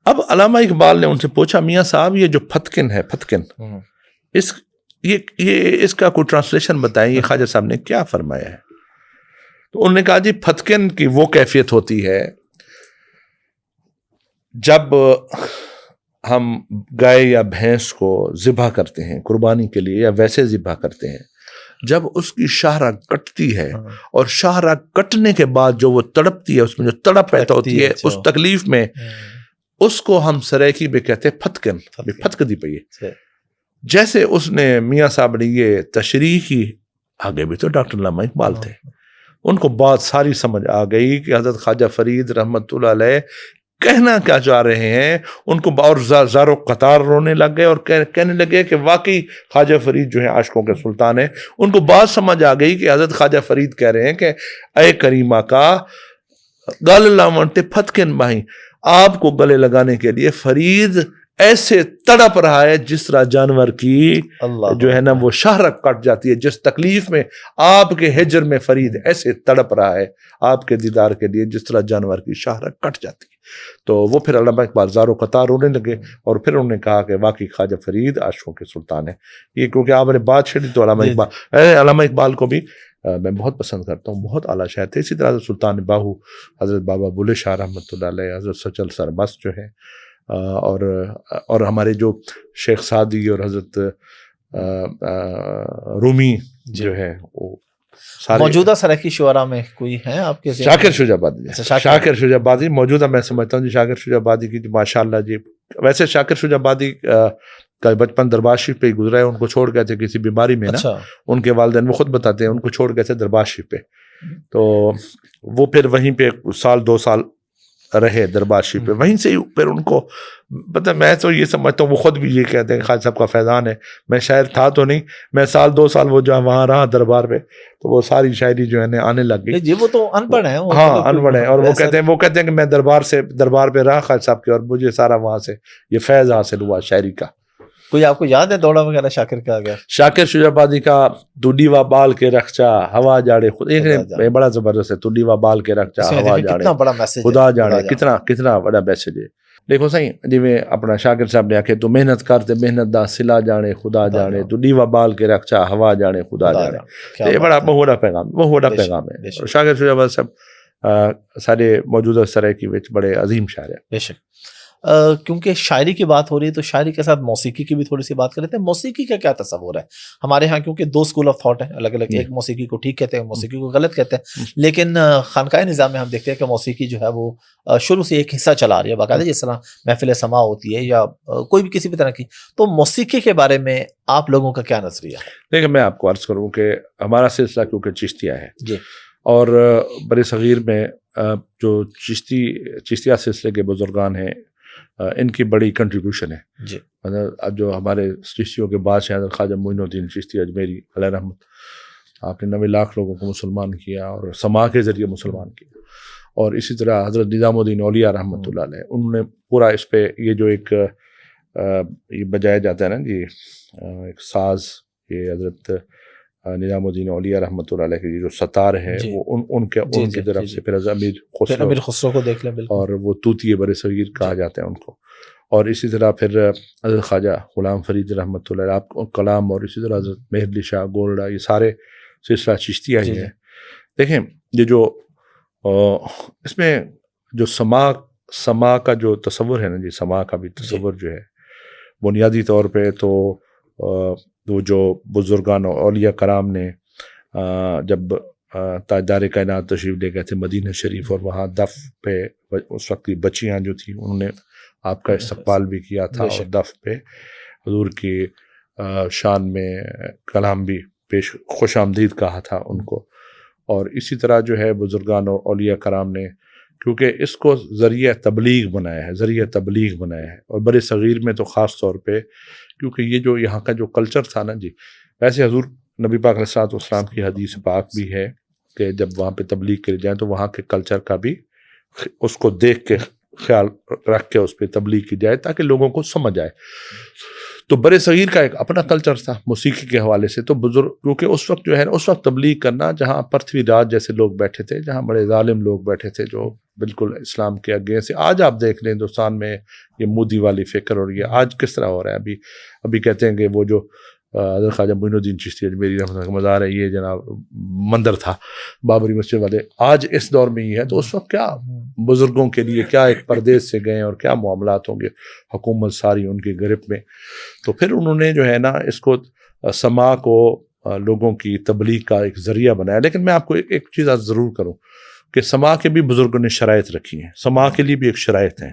اب علامہ اقبال نے ان سے پوچھا میاں صاحب یہ جو پھتکن ہے پھتکن اس کا کوئی ٹرانسلیشن بتائیں یہ خواجہ صاحب نے کیا فرمایا ہے تو انہوں نے کہا جی پھتکن کی وہ کیفیت ہوتی ہے جب ہم گائے یا بھینس کو ذبح کرتے ہیں قربانی کے لیے یا ویسے ذبح کرتے ہیں جب اس کی شاہراہ کٹتی ہے اور شاہراہ کٹنے کے بعد جو وہ تڑپتی ہے اس میں جو تڑپ پیدا ہوتی ہے اس تکلیف میں اس کو ہم سریکی میں کہتے ہیں پھتکن پھتک دی پئی ہے جیسے اس نے میاں صاحب نے یہ تشریح کی، آگے بھی تو ڈاکٹر علامہ اقبال تھے، ان کو بات ساری سمجھ آ گئی کہ حضرت خواجہ فرید رحمت اللہ علیہ کہنا کیا چاہ رہے ہیں. ان کو اور زار و قطار رونے لگ گئے اور کہنے لگے کہ واقعی خواجہ فرید جو ہے عاشقوں کے سلطان ہیں. ان کو بات سمجھ آ گئی کہ حضرت خواجہ فرید کہہ رہے ہیں کہ اے کریمہ کا گل لاونٹے پھتکن بھائی، آپ کو گلے لگانے کے لیے فرید ایسے تڑپ رہا ہے جس طرح جانور کی جو ہے نا وہ شہرک کٹ جاتی ہے. جس تکلیف میں آپ کے ہجر میں فرید ایسے تڑپ رہا ہے آپ کے دیدار کے لیے جس طرح جانور کی شہرک کٹ جاتی ہے. تو وہ پھر علامہ اقبال زار و قطار رونے لگے اور پھر انہوں نے کہا کہ واقعی خواجہ فرید عاشقوں کے سلطان ہے. یہ کیونکہ آپ نے بات چھیڑی تو علامہ اقبال کو بھی میں بہت پسند کرتا ہوں، بہت اعلیٰ شاعر تھے. اسی طرح سے سلطان باہو حضرت بابا بلے شاہ رحمۃ اللہ علیہ، حضرت سچل سرمست جو ہے، اور ہمارے جو شیخ سعدی اور حضرت رومی جو ہے وہ موجودہ سرائکی شعراء میں کوئی ہیں آپ کے؟ شاکر شجاع آبادی. شاکر شجاع آبادی موجودہ میں سمجھتا ہوں جی. شاکر شجاع آبادی کی ماشاء اللہ جی. ویسے شاکر شجاع آبادی کا بچپن دربار شریف پہ ہی گزرا ہے. ان کو چھوڑ گئے تھے کسی بیماری میں نا، ان کے والدین وہ خود بتاتے ہیں ان کو چھوڑ گئے تھے دربار شریف پہ. تو وہ پھر وہیں پہ 1-2 سال رہے دربار شریف پہ. وہیں سے پھر ان کو پتہ، میں تو یہ سمجھتا ہوں وہ خود بھی یہ کہتے ہیں خواجہ صاحب کا فیضان ہے. میں شاعر تھا تو نہیں، میں 1-2 سال وہ جو وہاں رہا دربار میں تو وہ ساری شاعری جو ہے نا آنے لگ گئی. جی وہ تو ان پڑھ ہیں. ہاں ان پڑھ ہیں. اور وہ کہتے ہیں کہ میں دربار پہ رہا خواجہ صاحب کے اور مجھے سارا وہاں سے یہ فیض حاصل ہوا شاعری کا. کوئی آپ کو یاد ہے دوڑا وغیرہ شاکر کا؟ گیا شاکر شجاع آبادی کا ڈوڈیوا بال کے رکھچا ہوا جاڑے خود، ایک بڑا زبردست ہے. ڈوڈیوا بال کے رکھچا ہوا جاڑے خدا جانے، کتنا بڑا میسج ہے. دیکھو صحیح جی میں اپنا شاکر صاحب نے آکھے تو محنت کرتے محنت دا سلا جانے خدا جانے، تو ڈیوا بال کے رکھچا ہوا جانے خدا جانے. یہ بڑا بہوڑا پیغام ہے. اور شاکر شجاع آبادی صاحب سارے موجودہ سرائکی وچ بڑے عظیم شاعر ہیں. بے شک. کیونکہ شاعری کی بات ہو رہی ہے تو شاعری کے ساتھ موسیقی کی بھی تھوڑی سی بات کر لیتے ہیں. موسیقی کا کیا تصور ہے ہمارے ہاں؟ کیونکہ 2 اسکول آف تھاٹ ہیں الگ الگ. ایک موسیقی کو ٹھیک کہتے ہیں، موسیقی کو غلط کہتے ہیں. لیکن خانقاہ نظام میں ہم دیکھتے ہیں کہ موسیقی جو ہے وہ شروع سے ایک حصہ چلا رہی ہے باقاعدہ، جس طرح محفل سماع ہوتی ہے یا کوئی بھی کسی بھی طرح کی. تو موسیقی کے بارے میں آپ لوگوں کا کیا نظریہ ہے؟ دیکھیں میں آپ کو عرض کروں کہ ہمارا سلسلہ کیونکہ چشتیہ ہے جی، اور بر صغیر میں جو چشتیہ سلسلے کے بزرگان ہیں ان کی بڑی کنٹریبیوشن ہے. جی اب جو ہمارے چشتیوں کے بعد حضرت خواجہ معین الدین چشتی اجمیری علیہ رحمت، آپ نے 9 لاکھ لوگوں کو مسلمان کیا اور سماع کے ذریعے مسلمان کیا. اور اسی طرح حضرت نظام الدین اولیاء رحمۃ اللہ علیہ، انہوں نے پورا اس پہ یہ جو ایک یہ بجایا جاتا ہے نا جی ایک ساز، یہ حضرت نظام الدین اولیاء رحمۃ اللہ علیہ کی جو ستار ہے وہ ان کی طرف سے پھر امیر خسرو کو دیکھ لیں، اور وہ طوطی بر صغیر کہا جاتا ہے ان کو. اور اسی طرح پھر حضرت خواجہ غلام فرید رحمۃ اللہ علیہ کلام، اور اسی طرح حضرت مہر علی شاہ گولڈا، یہ سارے سلسلہ چشتیہ ہی ہیں. دیکھیں یہ جو اس میں جو سماع کا جو تصور ہے نا جی، سماع کا بھی تصور جو ہے بنیادی طور پہ تو وہ جو بزرگان اولیاء کرام نے جب تاجدار کائنات تشریف لے گئے تھے مدینہ شریف، اور وہاں دف پہ اس وقت کی بچیاں جو تھیں انہوں نے آپ کا استقبال بھی کیا تھا، اور دف پہ حضور کی شان میں کلام بھی پیش خوش آمدید کہا تھا ان کو. اور اسی طرح جو ہے بزرگان اور اولیاء کرام نے کیونکہ اس کو ذریعہ تبلیغ بنایا ہے. اور بر صغیر میں تو خاص طور پہ کیونکہ یہ جو یہاں کا جو کلچر تھا نا جی، ویسے حضور نبی پاک علیہ الصلوۃ والسلام کی حدیث پاک بھی ہے کہ جب وہاں پہ تبلیغ کے لیے جائیں تو وہاں کے کلچر کا بھی اس کو دیکھ کے خیال رکھ کے اس پہ تبلیغ کی جائے تاکہ لوگوں کو سمجھ آئے. تو بر صغیر کا ایک اپنا کلچر تھا موسیقی کے حوالے سے. تو بزرگ کیونکہ اس وقت جو ہے نا اس وقت تبلیغ کرنا جہاں پرتھوی راج جیسے لوگ بیٹھے تھے، جہاں بڑے ظالم لوگ بیٹھے تھے جو بالکل اسلام کے اگے سے. آج آپ دیکھ لیں ہندوستان میں یہ مودی والی فکر، اور یہ آج کس طرح ہو رہا ہے. ابھی کہتے ہیں کہ وہ جو حضرت خواجہ معین الدین چشتی اجمیری رحمۃ اللہ کا مزار ہے، یہ جناب مندر تھا بابری مسجد والے، آج اس دور میں ہی ہے. تو اس وقت کیا بزرگوں کے لیے کیا ایک پردیس سے گئے اور کیا معاملات ہوں گے، حکومت ساری ان کی گرفت میں. تو پھر انہوں نے جو ہے نا اس کو سماع کو لوگوں کی تبلیغ کا ایک ذریعہ بنایا. لیکن میں آپ کو ایک چیز ضرور کروں کہ سماع کے بھی بزرگوں نے شرائط رکھی ہیں. سماع کے لیے بھی ایک شرائط ہیں.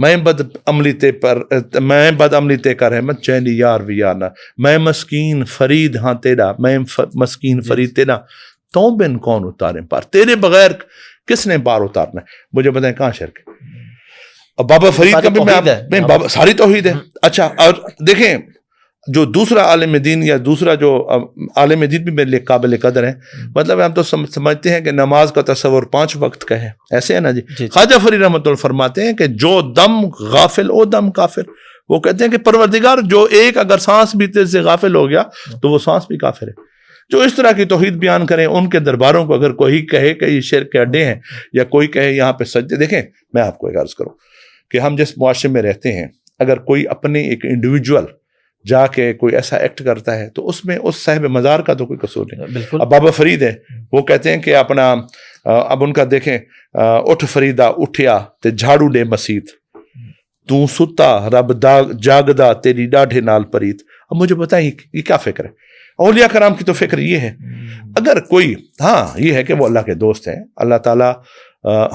میں بد عملی تے کر احمد چینی یار ویانا، میں مسکین فرید ہاں تیرا، میں مسکین فرید تیرا، تو بن کون اتاریں پار، تیرے بغیر کس نے پار اتارنا ہے؟ مجھے بتائیں کہاں شرک ہے؟ اور بابا فرید کا بھی میں ساری توحید ہے. اچھا، اور دیکھیں جو دوسرا عالم دین یا دوسرا جو عالم دین بھی میرے لیے قابل قدر ہے، مطلب ہم تو سمجھتے ہیں کہ نماز کا تصور 5 وقت کا ہے، ایسے ہے نا جی. خواجہ فرید رحمۃ اللہ فرماتے ہیں کہ جو دم غافل او دم کافر. وہ کہتے ہیں کہ پروردگار جو ایک اگر سانس بھی تیز سے غافل ہو گیا تو وہ سانس بھی کافر ہے. جو اس طرح کی توحید بیان کریں، ان کے درباروں کو اگر کوئی کہے کہ یہ شرک کے اڈے ہیں، یا کوئی کہے یہاں پہ سجدے، دیکھیں میں آپ کو ایک عرض کروں کہ ہم جس معاشرے میں رہتے ہیں، اگر کوئی اپنے ایک انڈیویجول جا کے کوئی ایسا ایکٹ کرتا ہے تو اس میں اس صاحب مزار کا تو کوئی قصور نہیں. اب بابا فرید ہے، وہ کہتے ہیں کہ اپنا اب ان کا دیکھیں، اٹھ فریدا اٹھیا تے جھاڑو دے مسیت، تو ستا رب جاگدا تیری ڈاڑھے نال پریت. اب مجھے بتائیں یہ کیا فکر ہے؟ اولیاء کرام کی تو فکر یہ ہے، اگر کوئی ہاں یہ ہے کہ وہ اللہ کے دوست ہیں، اللہ تعالیٰ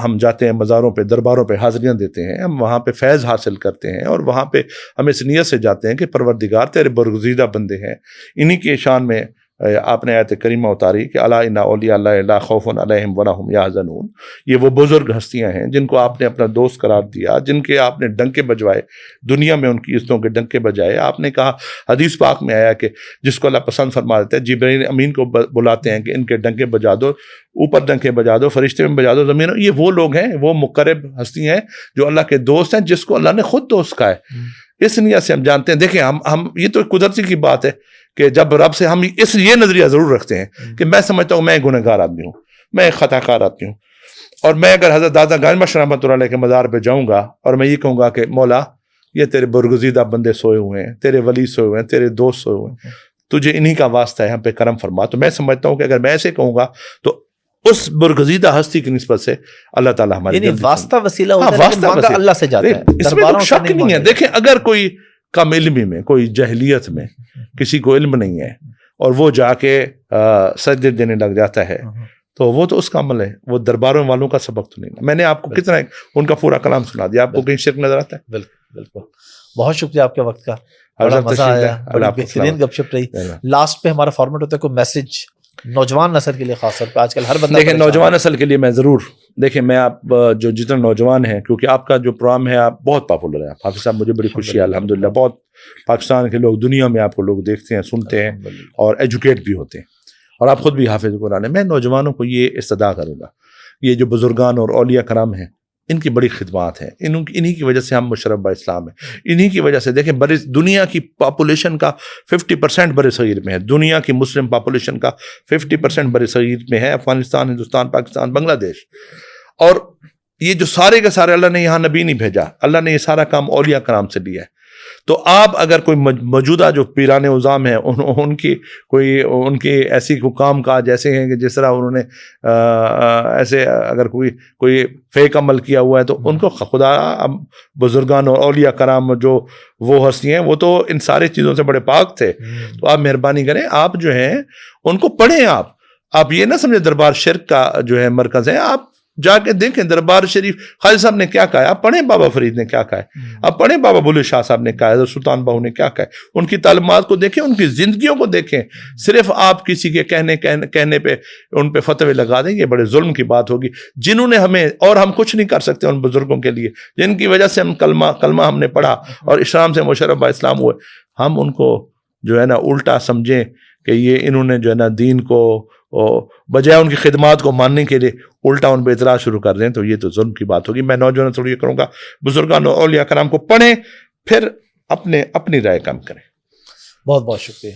ہم جاتے ہیں مزاروں پہ، درباروں پہ حاضریاں دیتے ہیں، ہم وہاں پہ فیض حاصل کرتے ہیں، اور وہاں پہ ہم اس نیت سے جاتے ہیں کہ پروردگار تیرے برگزیدہ بندے ہیں. انہی کی شان میں آپ نے آیت کریمہ اتاری کہ الا ان اولیاء اللہ لا خوف علیہم ولا هم یحزنون. یہ وہ بزرگ ہستیاں ہیں جن کو آپ نے اپنا دوست قرار دیا، جن کے آپ نے ڈنکے بجوائے، دنیا میں ان کی عزتوں کے ڈنکے بجائے. آپ نے کہا، حدیث پاک میں آیا کہ جس کو اللہ پسند فرما دیتا ہے، جبرائیل امین کو بلاتے ہیں کہ ان کے ڈنکے بجا دو، اوپر ڈنکے بجا دو، فرشتے میں بجا دو، زمین. یہ وہ لوگ ہیں، وہ مقرب ہستی ہیں جو اللہ کے دوست ہیں، جس کو اللہ نے خود دوست کہا ہے. اس نیت سے ہم جانتے ہیں. دیکھیں ہم یہ تو قدرتی کی بات ہے کہ جب رب سے ہم یہ نظریہ ضرور رکھتے ہیں کہ میں سمجھتا ہوں میں گنہگار آدمی ہوں، میں ایک خطا کار آدمی ہوں، اور میں اگر حضرت دادا غازی مشرف رحمۃ اللہ علیہ کے مزار پہ جاؤں گا اور میں یہ کہوں گا کہ مولا یہ تیرے برگزیدہ بندے سوئے ہوئے ہیں، تیرے ولی سوئے ہوئے ہیں، تیرے دوست سوئے ہوئے ہیں، تجھے انہی کا واسطہ ہے، ہم پہ کرم فرما. تو میں سمجھتا ہوں کہ اگر میں ایسے کہوں گا تو اس برگزیدہ ہستی کی نسبت سے اللہ تعالیٰ ہماری یعنی واسطہ وسیلہ ہوتا ہے کہ مانگا اللہ سے جاتا ہے، اس میں کوئی شک نہیں ہے. دیکھیں اگر کوئی کم علمی میں، کوئی جہلیت میں کسی کو علم نہیں ہے اور وہ جا کے سجدے دینے لگ جاتا ہے تو وہ تو اس کا عمل ہے، وہ درباروں والوں کا سبق تو نہیں. میں نے آپ کو کتنا ان کا پورا کلام سنا دیا، آپ کو کہیں شرک نظر آتا ہے؟ بالکل بالکل. بہت شکریہ آپ کے وقت کا، بڑا مزہ آیا، بڑی بہترین گپ شپ رہی. لاسٹ پہ ہمارا فارمیٹ ہوتا ہے کوئی میسج نوجوان نسل کے لیے، خاص طور پہ آج کل ہر بندہ. دیکھیں نوجوان نسل کے لیے میں ضرور، دیکھیں میں آپ جو جتنے نوجوان ہیں، کیونکہ آپ کا جو پروگرام ہے آپ بہت پاپولر ہے، حافظ صاحب مجھے بڑی خوشی ہے الحمدللہ. بہت پاکستان کے لوگ، دنیا میں آپ کو لوگ دیکھتے ہیں، سنتے ہیں اور ایجوکیٹ بھی ہوتے ہیں، اور آپ خود بھی حافظ قرآن ہیں. میں نوجوانوں کو یہ استدعا کروں گا، یہ جو بزرگان اور اولیاء کرام ہیں ان کی بڑی خدمات ہیں، انہی کی وجہ سے ہم مشرف با اسلام ہیں. انہی کی وجہ سے دیکھیں دنیا کی پاپولیشن کا 50% بر صغیر میں ہے، دنیا کی مسلم پاپولیشن کا 50% بر صغیر میں ہے، افغانستان، ہندوستان، پاکستان، بنگلہ دیش. اور یہ جو سارے کے سارے اللہ نے یہاں نبی نہیں بھیجا، اللہ نے یہ سارا کام اولیاء کرام سے لیا ہے. تو آپ اگر کوئی موجودہ جو پیران عظام ہیں ان کی ایسی کام کاج ایسے ہیں کہ جس طرح انہوں نے ایسے اگر کوئی فیک عمل کیا ہوا ہے تو ان کو خدا بزرگان اور اولیاء کرام جو وہ ہستی ہیں وہ تو ان ساری چیزوں سے بڑے پاک تھے. تو آپ مہربانی کریں، آپ جو ہیں ان کو پڑھیں. آپ یہ نہ سمجھیں دربار شرک کا جو ہے مرکز ہے. آپ جا کے دیکھیں دربار شریف خالد صاحب نے کیا کہا ہے، آپ پڑھیں بابا فرید نے کیا کہا ہے، آپ پڑھیں بابا بلے شاہ صاحب نے کہا ہے، حضرت سلطان بہو نے کیا کہا ہے. ان کی تعلیمات کو دیکھیں، ان کی زندگیوں کو دیکھیں. صرف آپ کسی کے کہنے پہ ان پہ فتوے لگا دیں، یہ بڑے ظلم کی بات ہوگی. جنہوں نے ہمیں، اور ہم کچھ نہیں کر سکتے ان بزرگوں کے لیے جن کی وجہ سے ہم کلمہ ہم نے پڑھا اور اسلام سے مشرف با اسلام ہوئے، ہم ان کو جو ہے نا الٹا سمجھیں کہ یہ انہوں نے جو ہے نا دین کو بجائے ان کی خدمات کو ماننے کے لیے الٹا ان پہ اعتراض شروع کر دیں، تو یہ تو ظلم کی بات ہوگی. میں نوجوانوں سے یہ کروں گا بزرگان اور اولیاء کرام کو پڑھیں، پھر اپنی رائے کم کریں. بہت بہت شکریہ.